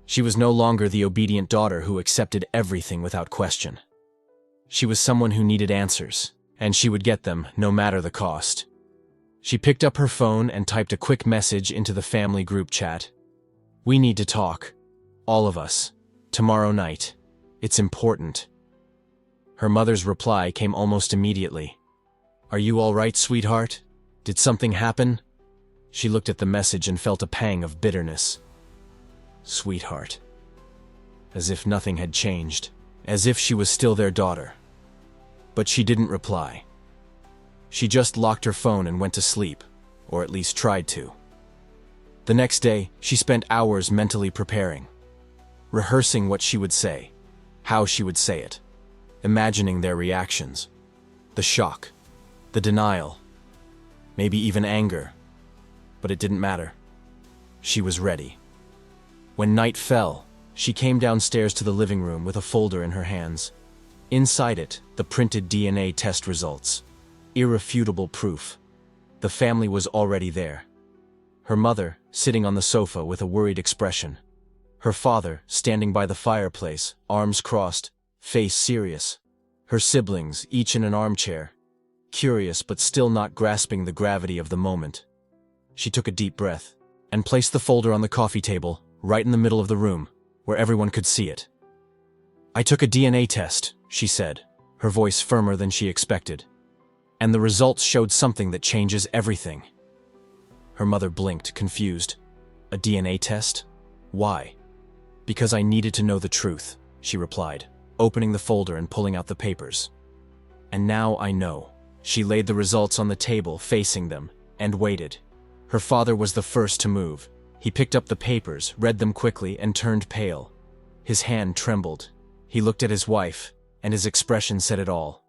She was no longer the obedient daughter who accepted everything without question. She was someone who needed answers, and she would get them no matter the cost. She picked up her phone and typed a quick message into the family group chat. "We need to talk. All of us. Tomorrow night. It's important." Her mother's reply came almost immediately. "Are you all right, sweetheart? Did something happen?" She looked at the message and felt a pang of bitterness. Sweetheart. As if nothing had changed. As if she was still their daughter. But she didn't reply. She just locked her phone and went to sleep, or at least tried to. The next day, she spent hours mentally preparing. Rehearsing what she would say, how she would say it, imagining their reactions. The shock, the denial, maybe even anger. But it didn't matter. She was ready. When night fell, she came downstairs to the living room with a folder in her hands. Inside it, the printed DNA test results. Irrefutable proof. The family was already there. Her mother, sitting on the sofa with a worried expression. Her father, standing by the fireplace, arms crossed, face serious. Her siblings, each in an armchair. Curious but still not grasping the gravity of the moment. She took a deep breath and placed the folder on the coffee table, right in the middle of the room, where everyone could see it. "I took a DNA test," she said, her voice firmer than she expected. "And the results showed something that changes everything." Her mother blinked, confused. "A DNA test? Why?" "Because I needed to know the truth," she replied, opening the folder and pulling out the papers. "And now I know." She laid the results on the table, facing them, and waited. Her father was the first to move. He picked up the papers, read them quickly, and turned pale. His hand trembled. He looked at his wife, and his expression said it all.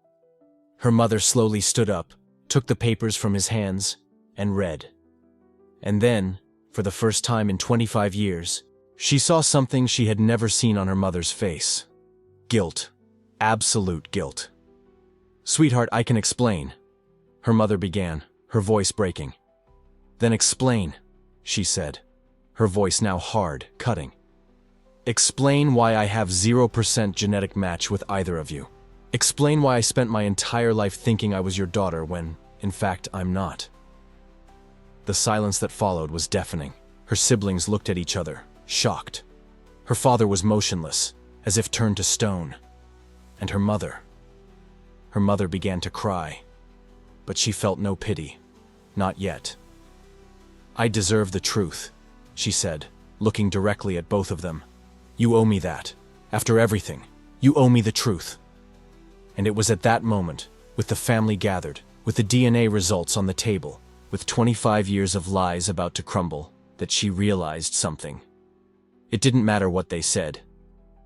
Her mother slowly stood up, took the papers from his hands, and read. And then, for the first time in 25 years, she saw something she had never seen on her mother's face. Guilt. Absolute guilt. "Sweetheart, I can explain," her mother began, her voice breaking. "Then explain," she said, her voice now hard, cutting. "Explain why I have 0% genetic match with either of you. Explain why I spent my entire life thinking I was your daughter when, in fact, I'm not." The silence that followed was deafening. Her siblings looked at each other, shocked. Her father was motionless, as if turned to stone. And her mother began to cry. But she felt no pity. Not yet. "I deserve the truth," she said, looking directly at both of them. "You owe me that. After everything, you owe me the truth." And it was at that moment, with the family gathered, with the DNA results on the table, with 25 years of lies about to crumble, that she realized something. It didn't matter what they said.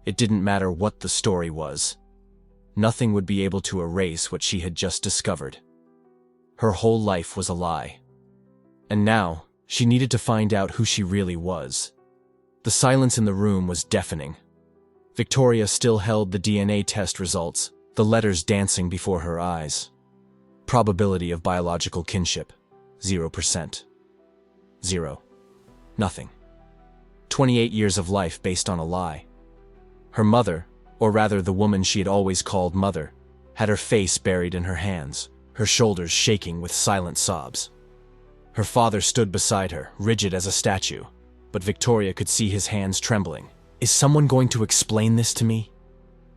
It didn't matter what the story was. Nothing would be able to erase what she had just discovered. Her whole life was a lie. And now, she needed to find out who she really was. The silence in the room was deafening. Victoria still held the DNA test results, the letters dancing before her eyes. Probability of biological kinship, 0%. 0. Nothing. 28 years of life based on a lie. Her mother, or rather the woman she had always called mother, had her face buried in her hands, her shoulders shaking with silent sobs. Her father stood beside her, rigid as a statue, but Victoria could see his hands trembling. "Is someone going to explain this to me?"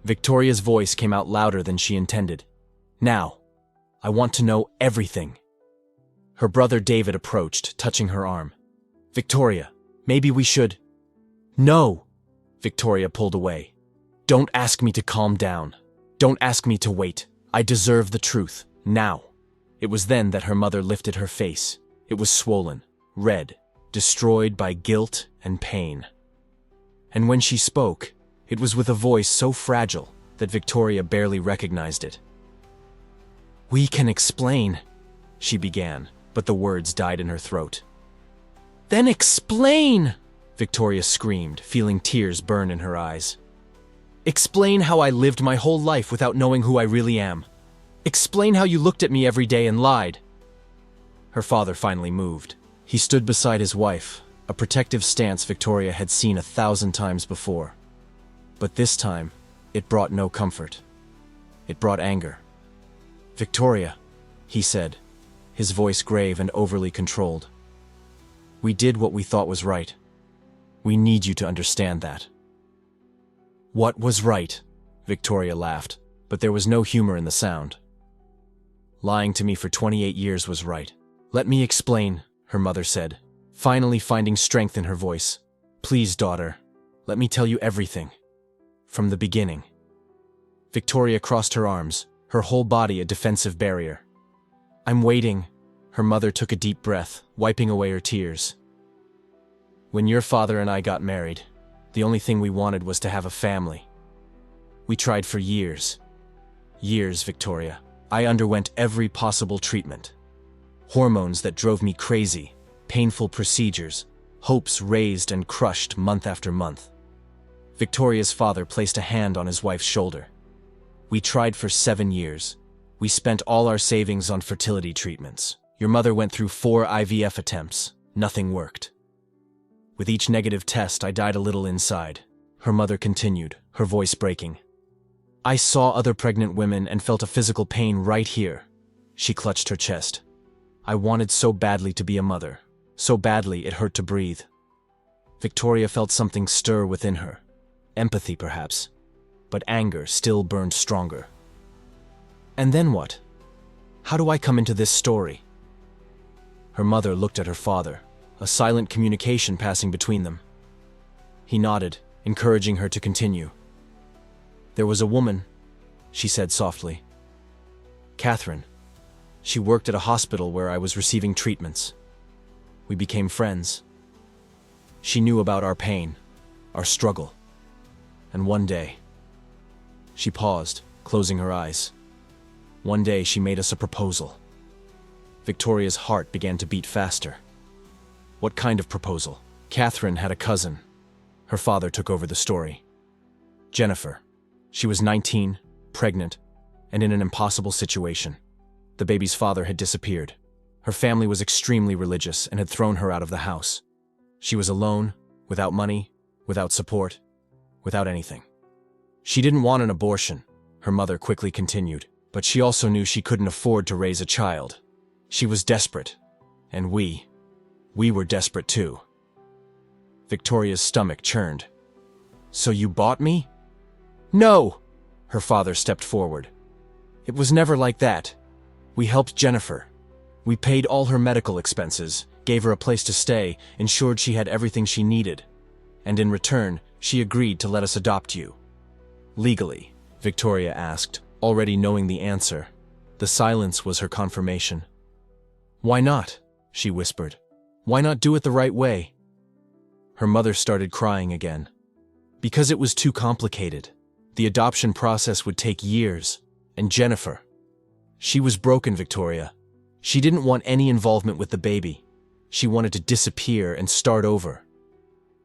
Victoria's voice came out louder than she intended. "Now, I want to know everything." Her brother David approached, touching her arm. "Victoria, maybe we should—" "No!" Victoria pulled away. "Don't ask me to calm down. Don't ask me to wait. I deserve the truth, now." It was then that her mother lifted her face. It was swollen, red, destroyed by guilt and pain. And when she spoke, it was with a voice so fragile that Victoria barely recognized it. "We can explain," she began, but the words died in her throat. "Then explain!" Victoria screamed, feeling tears burn in her eyes. "Explain how I lived my whole life without knowing who I really am. Explain how you looked at me every day and lied." Her father finally moved. He stood beside his wife, a protective stance Victoria had seen 1,000 times before. But this time, it brought no comfort. It brought anger. "Victoria," he said, his voice grave and overly controlled. "We did what we thought was right. We need you to understand that." "What was right?" Victoria laughed, but there was no humor in the sound. "Lying to me for 28 years was right. Let me explain," her mother said, finally finding strength in her voice. "Please, daughter, let me tell you everything. From the beginning." Victoria crossed her arms, her whole body a defensive barrier. "I'm waiting." Her mother took a deep breath, wiping away her tears. "When your father and I got married, the only thing we wanted was to have a family. We tried for years. Years, Victoria. I underwent every possible treatment. Hormones that drove me crazy, painful procedures, hopes raised and crushed month after month." Victoria's father placed a hand on his wife's shoulder. "We tried for 7 years. We spent all our savings on fertility treatments. Your mother went through 4 IVF attempts. Nothing worked. With each negative test, I died a little inside." Her mother continued, her voice breaking. "I saw other pregnant women and felt a physical pain right here." She clutched her chest. "I wanted so badly to be a mother. So badly it hurt to breathe." Victoria felt something stir within her. Empathy, perhaps. But anger still burned stronger. "And then what? How do I come into this story?" Her mother looked at her father, a silent communication passing between them. He nodded, encouraging her to continue. "There was a woman," she said softly. "Catherine. She worked at a hospital where I was receiving treatments. We became friends. She knew about our pain, our struggle. And one day..." She paused, closing her eyes. "One day she made us a proposal." Victoria's heart began to beat faster. "What kind of proposal?" "Catherine had a cousin." Her father took over the story. "Jennifer. She was 19, pregnant, and in an impossible situation. The baby's father had disappeared. Her family was extremely religious and had thrown her out of the house. She was alone, without money, without support, without anything. She didn't want an abortion," her mother quickly continued, "but she also knew she couldn't afford to raise a child. She was desperate, and we were desperate too." Victoria's stomach churned. "So you bought me?" "No!" Her father stepped forward. "It was never like that. We helped Jennifer. We paid all her medical expenses, gave her a place to stay, ensured she had everything she needed. And in return, she agreed to let us adopt you." "Legally?" Victoria asked, already knowing the answer. The silence was her confirmation. "Why not?" she whispered. "Why not do it the right way?" Her mother started crying again. "Because it was too complicated. The adoption process would take years. And Jennifer. She was broken, Victoria. She didn't want any involvement with the baby. She wanted to disappear and start over.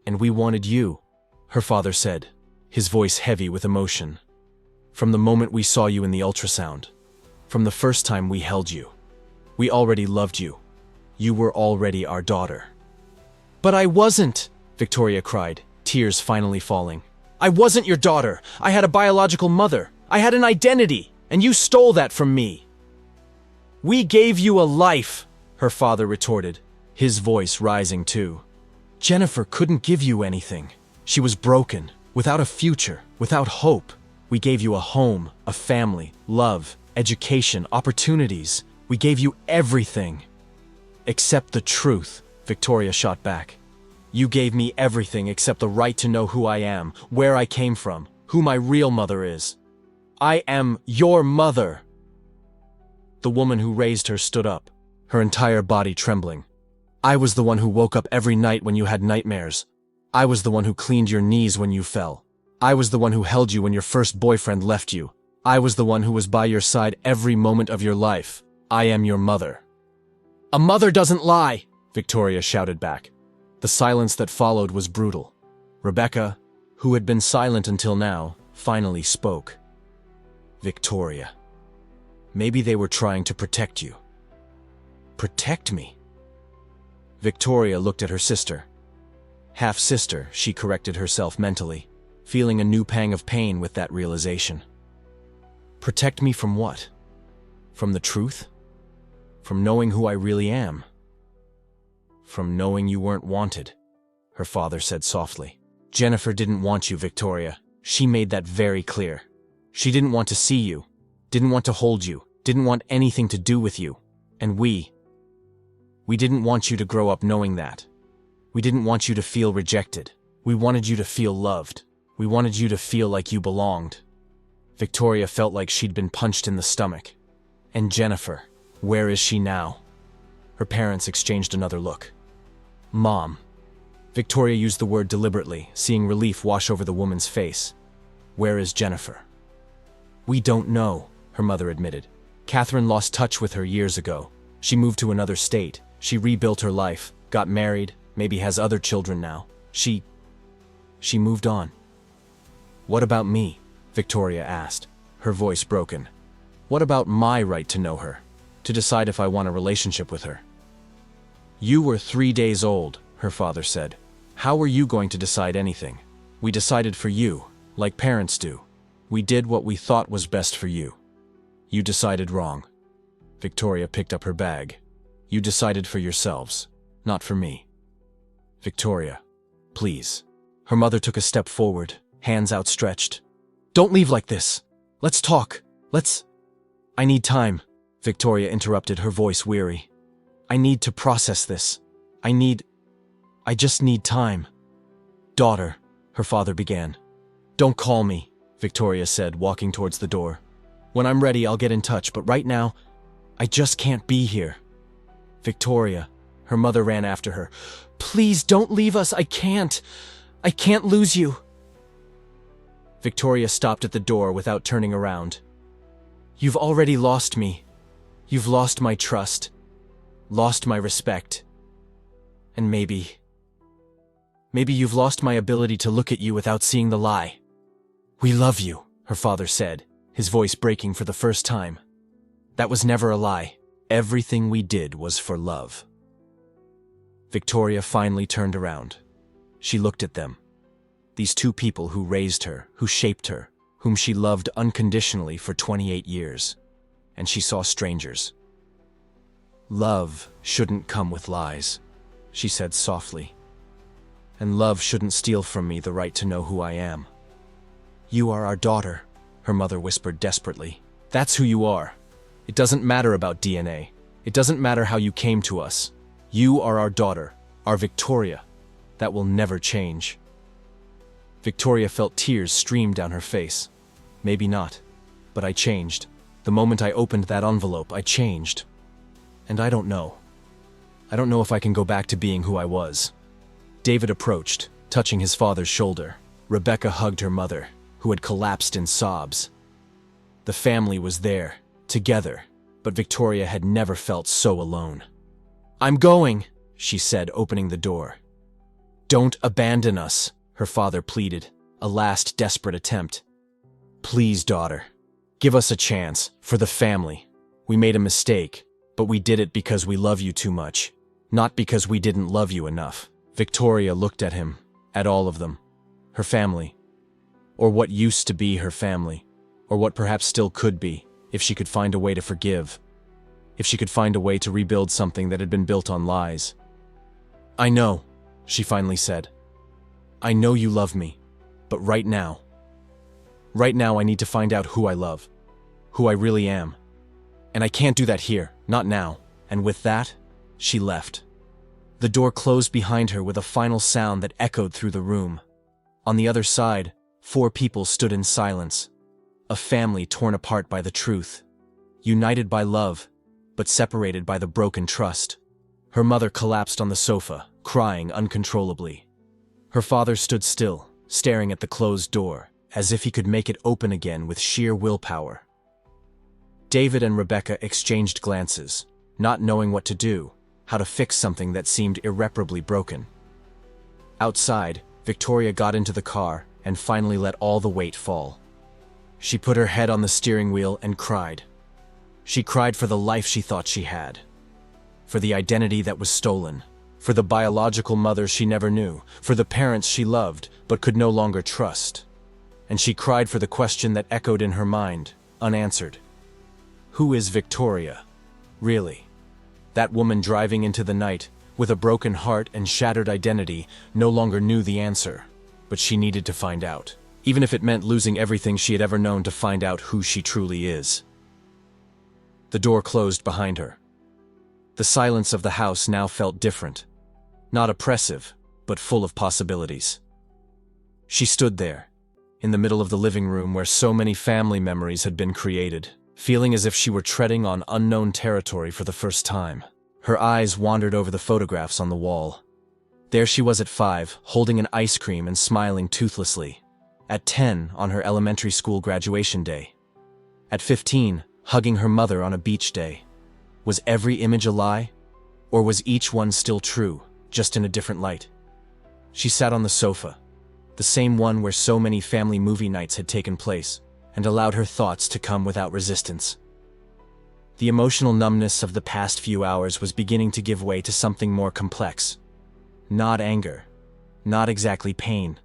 And we wanted you," her father said, his voice heavy with emotion. "From the moment we saw you in the ultrasound. From the first time we held you. We already loved you. You were already our daughter." But I wasn't, Victoria cried, tears finally falling. I wasn't your daughter. I had a biological mother. I had an identity, and you stole that from me. We gave you a life, her father retorted, his voice rising too. Jennifer couldn't give you anything. She was broken, without a future, without hope. We gave you a home, a family, love, education, opportunities. We gave you everything. Except the truth, Victoria shot back. You gave me everything except the right to know who I am, where I came from, who my real mother is. I am your mother. The woman who raised her stood up, her entire body trembling. I was the one who woke up every night when you had nightmares. I was the one who cleaned your knees when you fell. I was the one who held you when your first boyfriend left you. I was the one who was by your side every moment of your life. I am your mother. A mother doesn't lie, Victoria shouted back. The silence that followed was brutal. Rebecca, who had been silent until now, finally spoke. Victoria. Maybe they were trying to protect you. Protect me? Victoria looked at her sister. Half-sister, she corrected herself mentally, feeling a new pang of pain with that realization. Protect me from what? From the truth? From knowing who I really am? From knowing you weren't wanted, her father said softly. Jennifer didn't want you, Victoria. She made that very clear. She didn't want to see you, didn't want to hold you, didn't want anything to do with you. And we didn't want you to grow up knowing that. We didn't want you to feel rejected. We wanted you to feel loved. We wanted you to feel like you belonged. Victoria felt like she'd been punched in the stomach. And Jennifer, where is she now? Her parents exchanged another look. Mom. Victoria used the word deliberately, seeing relief wash over the woman's face. Where is Jennifer? We don't know, her mother admitted. Catherine lost touch with her years ago. She moved to another state. She rebuilt her life, got married, maybe has other children now. She moved on. What about me? Victoria asked, her voice broken. What about my right to know her? To decide if I want a relationship with her? You were 3 days old, her father said. How were you going to decide anything? We decided for you, like parents do. We did what we thought was best for you. You decided wrong. Victoria picked up her bag. You decided for yourselves, not for me. Victoria, please. Her mother took a step forward, hands outstretched. Don't leave like this. Let's talk. I need time, Victoria interrupted, her voice weary. I need to process this. I just need time. Daughter, her father began. Don't call me, Victoria said, walking towards the door. When I'm ready, I'll get in touch, but right now, I just can't be here. Victoria, her mother ran after her. Please don't leave us. I can't lose you. Victoria stopped at the door without turning around. You've already lost me. You've lost my trust, lost my respect. And maybe you've lost my ability to look at you without seeing the lie. We love you, her father said, his voice breaking for the first time. That was never a lie. Everything we did was for love. Victoria finally turned around. She looked at them. These two people who raised her, who shaped her, whom she loved unconditionally for 28 years. And she saw strangers. Love shouldn't come with lies, she said softly. And love shouldn't steal from me the right to know who I am. You are our daughter, her mother whispered desperately. That's who you are. It doesn't matter about DNA. It doesn't matter how you came to us. You are our daughter, our Victoria. That will never change. Victoria felt tears stream down her face. Maybe not, but I changed. The moment I opened that envelope, I changed. And I don't know. I don't know if I can go back to being who I was. David approached, touching his father's shoulder. Rebecca hugged her mother, who had collapsed in sobs. The family was there, together, but Victoria had never felt so alone. I'm going, she said, opening the door. Don't abandon us, her father pleaded, a last desperate attempt. Please, daughter, give us a chance, for the family. We made a mistake, but we did it because we love you too much, not because we didn't love you enough. Victoria looked at him, at all of them. Her family. Or what used to be her family. Or what perhaps still could be, if she could find a way to forgive. If she could find a way to rebuild something that had been built on lies. "I know," she finally said. "I know you love me, but right now I need to find out who I love, who I really am. And I can't do that here, not now." And with that, she left. The door closed behind her with a final sound that echoed through the room. On the other side, 4 people stood in silence. A family torn apart by the truth. United by love, but separated by the broken trust. Her mother collapsed on the sofa, crying uncontrollably. Her father stood still, staring at the closed door, as if he could make it open again with sheer willpower. David and Rebecca exchanged glances, not knowing what to do, how to fix something that seemed irreparably broken. Outside, Victoria got into the car and finally let all the weight fall. She put her head on the steering wheel and cried. She cried for the life she thought she had, for the identity that was stolen, for the biological mother she never knew, for the parents she loved but could no longer trust. And she cried for the question that echoed in her mind, unanswered. Who is Victoria, really? That woman driving into the night, with a broken heart and shattered identity, no longer knew the answer, but she needed to find out, even if it meant losing everything she had ever known to find out who she truly is. The door closed behind her. The silence of the house now felt different, not oppressive, but full of possibilities. She stood there, in the middle of the living room where so many family memories had been created, feeling as if she were treading on unknown territory for the first time. Her eyes wandered over the photographs on the wall. There she was at 5, holding an ice cream and smiling toothlessly. At 10, on her elementary school graduation day. At 15, hugging her mother on a beach day. Was every image a lie? Or was each one still true, just in a different light? She sat on the sofa, the same one where so many family movie nights had taken place, and allowed her thoughts to come without resistance. The emotional numbness of the past few hours was beginning to give way to something more complex. Not anger, not exactly pain,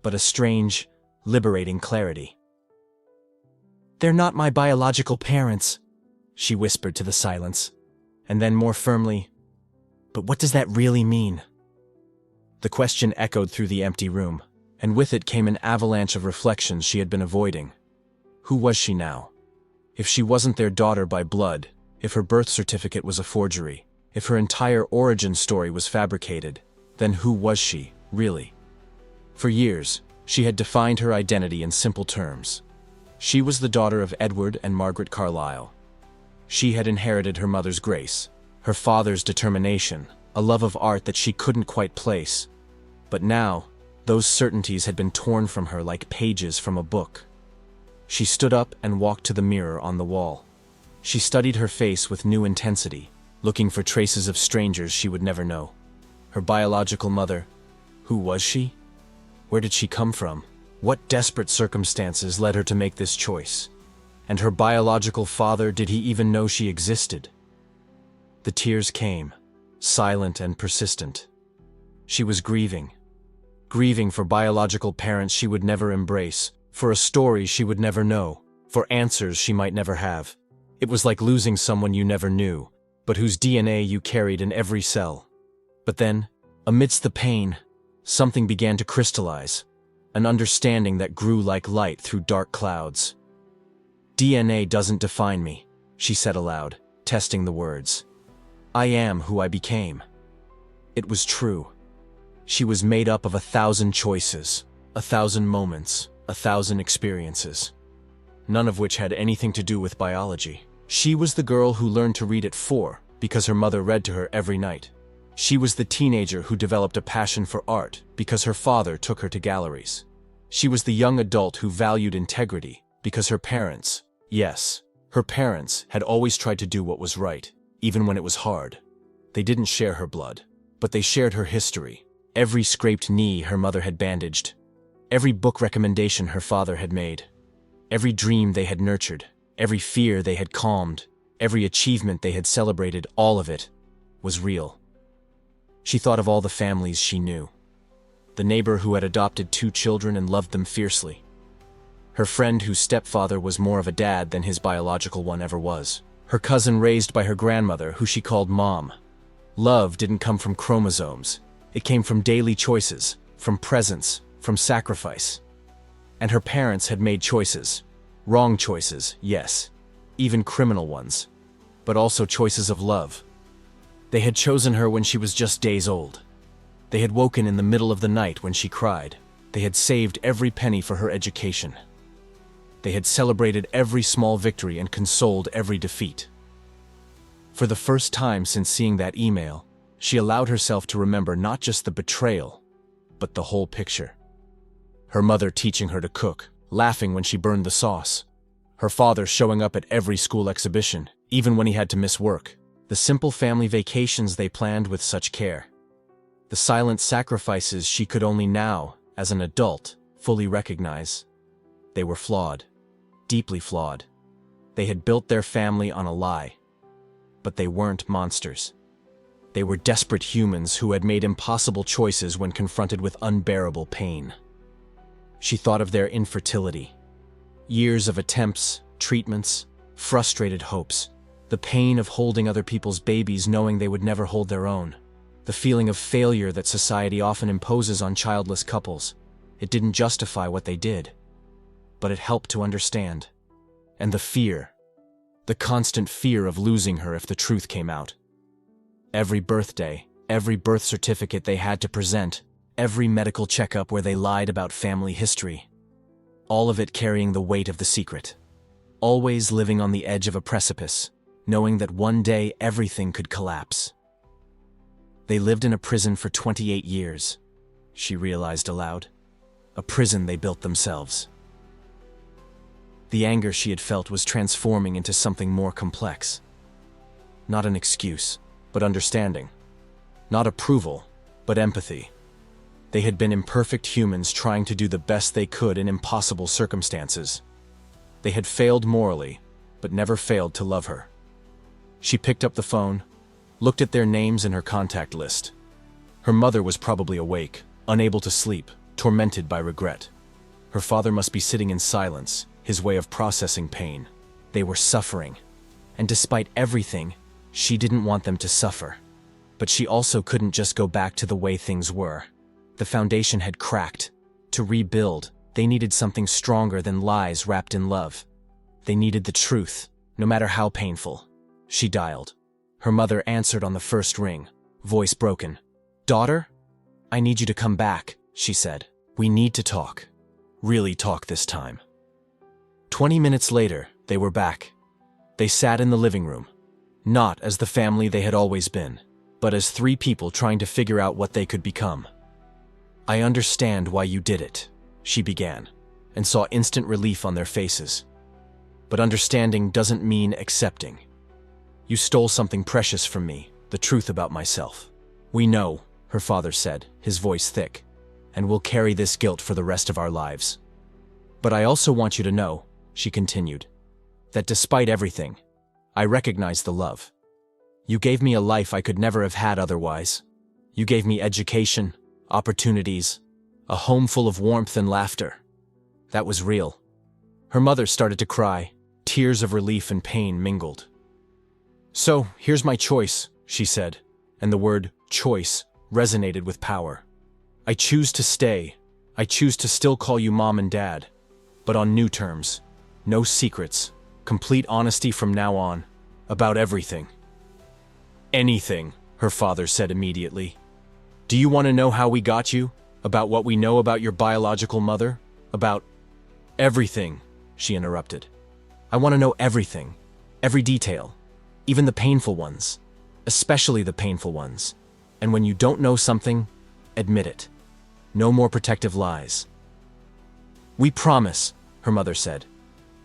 but a strange, liberating clarity. "They're not my biological parents," she whispered to the silence, and then more firmly, "But what does that really mean?" The question echoed through the empty room, and with it came an avalanche of reflections she had been avoiding. Who was she now? If she wasn't their daughter by blood, if her birth certificate was a forgery, if her entire origin story was fabricated, then who was she, really? For years, she had defined her identity in simple terms. She was the daughter of Edward and Margaret Carlyle. She had inherited her mother's grace, her father's determination, a love of art that she couldn't quite place. But now, those certainties had been torn from her like pages from a book. She stood up and walked to the mirror on the wall. She studied her face with new intensity, looking for traces of strangers she would never know. Her biological mother, who was she? Where did she come from? What desperate circumstances led her to make this choice? And her biological father, did he even know she existed? The tears came, silent and persistent. She was grieving for biological parents she would never embrace, for a story she would never know, for answers she might never have. It was like losing someone you never knew, but whose DNA you carried in every cell. But then, amidst the pain, something began to crystallize, an understanding that grew like light through dark clouds. "DNA doesn't define me," she said aloud, testing the words. "I am who I became." It was true. She was made up of 1,000 choices, 1,000 moments, 1,000 experiences, none of which had anything to do with biology. She was the girl who learned to read at 4 because her mother read to her every night. She was the teenager who developed a passion for art because her father took her to galleries. She was the young adult who valued integrity because her parents, yes, her parents, had always tried to do what was right, even when it was hard. They didn't share her blood, but they shared her history. Every scraped knee her mother had bandaged, every book recommendation her father had made, every dream they had nurtured, every fear they had calmed, every achievement they had celebrated, all of it was real. She thought of all the families she knew. The neighbor who had adopted 2 children and loved them fiercely. Her friend whose stepfather was more of a dad than his biological one ever was. Her cousin raised by her grandmother, who she called Mom. Love didn't come from chromosomes. It came from daily choices, from presence, from sacrifice. And her parents had made choices. Wrong choices, yes. Even criminal ones. But also choices of love. They had chosen her when she was just days old. They had woken in the middle of the night when she cried. They had saved every penny for her education. They had celebrated every small victory and consoled every defeat. For the first time since seeing that email, she allowed herself to remember not just the betrayal, but the whole picture. Her mother teaching her to cook, laughing when she burned the sauce. Her father showing up at every school exhibition, even when he had to miss work. The simple family vacations they planned with such care. The silent sacrifices she could only now, as an adult, fully recognize. They were flawed. Deeply flawed. They had built their family on a lie. But they weren't monsters. They were desperate humans who had made impossible choices when confronted with unbearable pain. She thought of their infertility. Years of attempts, treatments, frustrated hopes. The pain of holding other people's babies knowing they would never hold their own. The feeling of failure that society often imposes on childless couples. It didn't justify what they did, but it helped to understand. And the fear. The constant fear of losing her if the truth came out. Every birthday, every birth certificate they had to present, every medical checkup where they lied about family history. All of it carrying the weight of the secret. Always living on the edge of a precipice, knowing that one day everything could collapse. They lived in a prison for 28 years, she realized aloud. A prison they built themselves. The anger she had felt was transforming into something more complex. Not an excuse, but understanding. Not approval, but empathy. They had been imperfect humans trying to do the best they could in impossible circumstances. They had failed morally, but never failed to love her. She picked up the phone, looked at their names in her contact list. Her mother was probably awake, unable to sleep, tormented by regret. Her father must be sitting in silence, his way of processing pain. They were suffering. And despite everything, she didn't want them to suffer. But she also couldn't just go back to the way things were. The foundation had cracked. To rebuild, they needed something stronger than lies wrapped in love. They needed the truth, no matter how painful. She dialed. Her mother answered on the first ring, voice broken. "Daughter? I need you to come back," she said. "We need to talk. Really talk this time." 20 minutes later, they were back. They sat in the living room. Not as the family they had always been, but as 3 people trying to figure out what they could become. "I understand why you did it," she began, and saw instant relief on their faces. "But understanding doesn't mean accepting. You stole something precious from me, the truth about myself. We know," her father said, his voice thick, "and we'll carry this guilt for the rest of our lives. But I also want you to know," she continued, "that despite everything, I recognize the love. You gave me a life I could never have had otherwise. You gave me education, opportunities, a home full of warmth and laughter. That was real." Her mother started to cry, tears of relief and pain mingled. "So, here's my choice," she said, and the word choice resonated with power. "I choose to stay. I choose to still call you Mom and Dad, but on new terms. No secrets. Complete honesty from now on. About everything." "Anything," her father said immediately. "Do you want to know how we got you? About what we know about your biological mother? About—" "Everything," she interrupted. "I want to know everything. Every detail. Even the painful ones. Especially the painful ones. And when you don't know something, admit it. No more protective lies." "We promise," her mother said.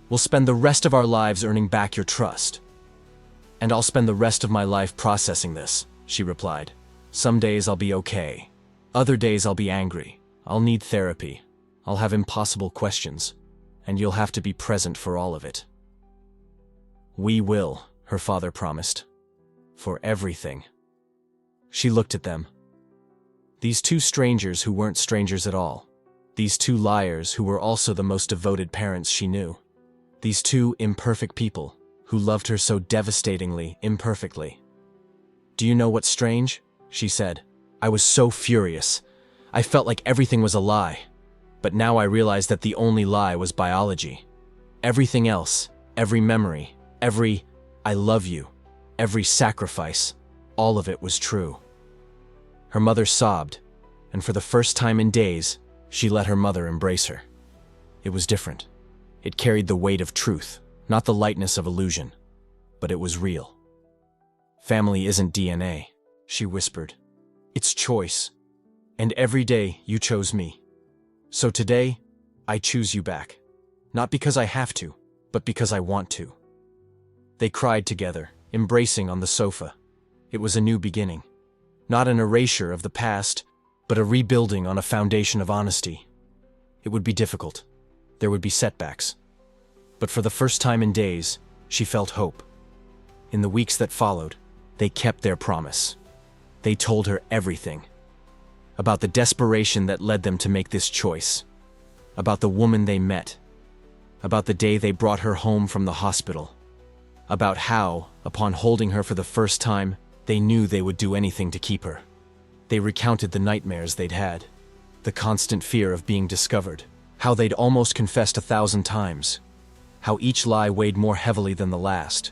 "We'll spend the rest of our lives earning back your trust." "And I'll spend the rest of my life processing this," she replied. "Some days I'll be okay. Other days I'll be angry. I'll need therapy. I'll have impossible questions. And you'll have to be present for all of it." "We will," her father promised. "For everything." She looked at them, These two strangers who weren't strangers at all. These two liars who were also the most devoted parents she knew. These two imperfect people who loved her so devastatingly imperfectly. "Do you know what's strange?" she said. "I was so furious. I felt like everything was a lie. But now I realize that the only lie was biology. Everything else, every memory, every 'I love you', every sacrifice, all of it was true." Her mother sobbed, and for the first time in days, she let her mother embrace her. It was different. It carried the weight of truth, not the lightness of illusion, but it was real. "Family isn't DNA," she whispered. "It's choice. And every day you chose me. So today, I choose you back. Not because I have to, but because I want to." They cried together, embracing on the sofa. It was a new beginning. Not an erasure of the past, but a rebuilding on a foundation of honesty. It would be difficult. There would be setbacks. But for the first time in days, she felt hope. In the weeks that followed, they kept their promise. They told her everything. About the desperation that led them to make this choice. About the woman they met. About the day they brought her home from the hospital. About how, upon holding her for the first time, they knew they would do anything to keep her. They recounted the nightmares they'd had, the constant fear of being discovered, how they'd almost confessed 1,000 times, how each lie weighed more heavily than the last,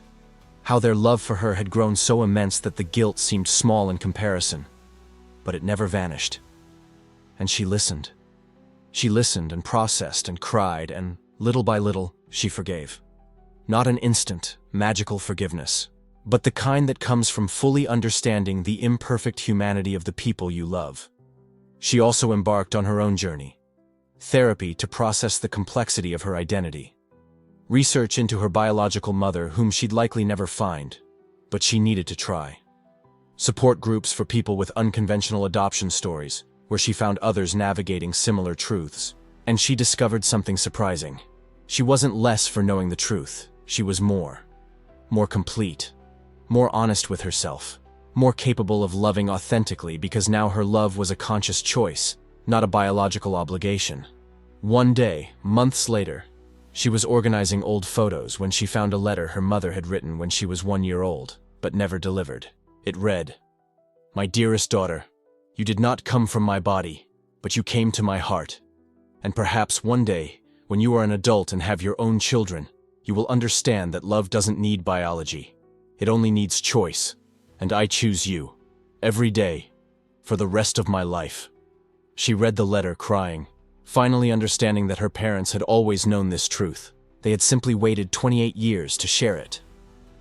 how their love for her had grown so immense that the guilt seemed small in comparison. But it never vanished. And she listened. She listened and processed and cried, and little by little, she forgave. Not an instant, magical forgiveness, but the kind that comes from fully understanding the imperfect humanity of the people you love. She also embarked on her own journey. Therapy to process the complexity of her identity. Research into her biological mother, whom she'd likely never find, but she needed to try. Support groups for people with unconventional adoption stories, where she found others navigating similar truths. And she discovered something surprising. She wasn't less for knowing the truth. She was more. More complete. More honest with herself. More capable of loving authentically, because now her love was a conscious choice, not a biological obligation. One day, months later, she was organizing old photos when she found a letter her mother had written when she was 1 year old, but never delivered. It read, "My dearest daughter, you did not come from my body, but you came to my heart. And perhaps one day, when you are an adult and have your own children, you will understand that love doesn't need biology. It only needs choice. And I choose you, every day, for the rest of my life." She read the letter crying, finally understanding that her parents had always known this truth. They had simply waited 28 years to share it.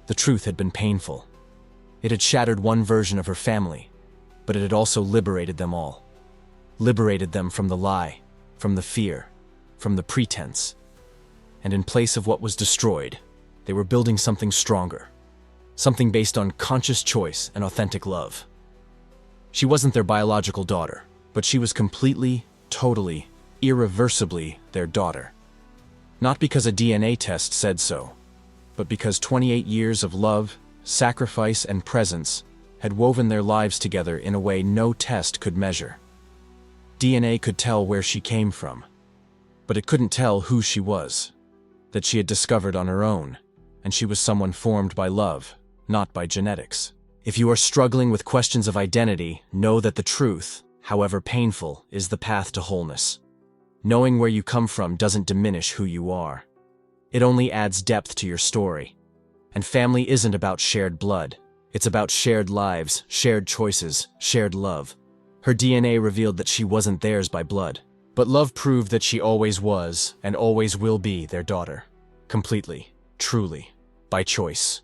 The truth had been painful. It had shattered one version of her family, but it had also liberated them all. Liberated them from the lie, from the fear, from the pretense. And in place of what was destroyed, they were building something stronger. Something based on conscious choice and authentic love. She wasn't their biological daughter, but she was completely, totally, irreversibly their daughter. Not because a DNA test said so, but because 28 years of love, sacrifice, and presence had woven their lives together in a way no test could measure. DNA could tell where she came from, but it couldn't tell who she was, that she had discovered on her own, and she was someone formed by love, not by genetics. If you are struggling with questions of identity, know that the truth, however painful, is the path to wholeness. Knowing where you come from doesn't diminish who you are. It only adds depth to your story. And family isn't about shared blood. It's about shared lives, shared choices, shared love. Her DNA revealed that she wasn't theirs by blood, but love proved that she always was and always will be their daughter. Completely, truly, by choice.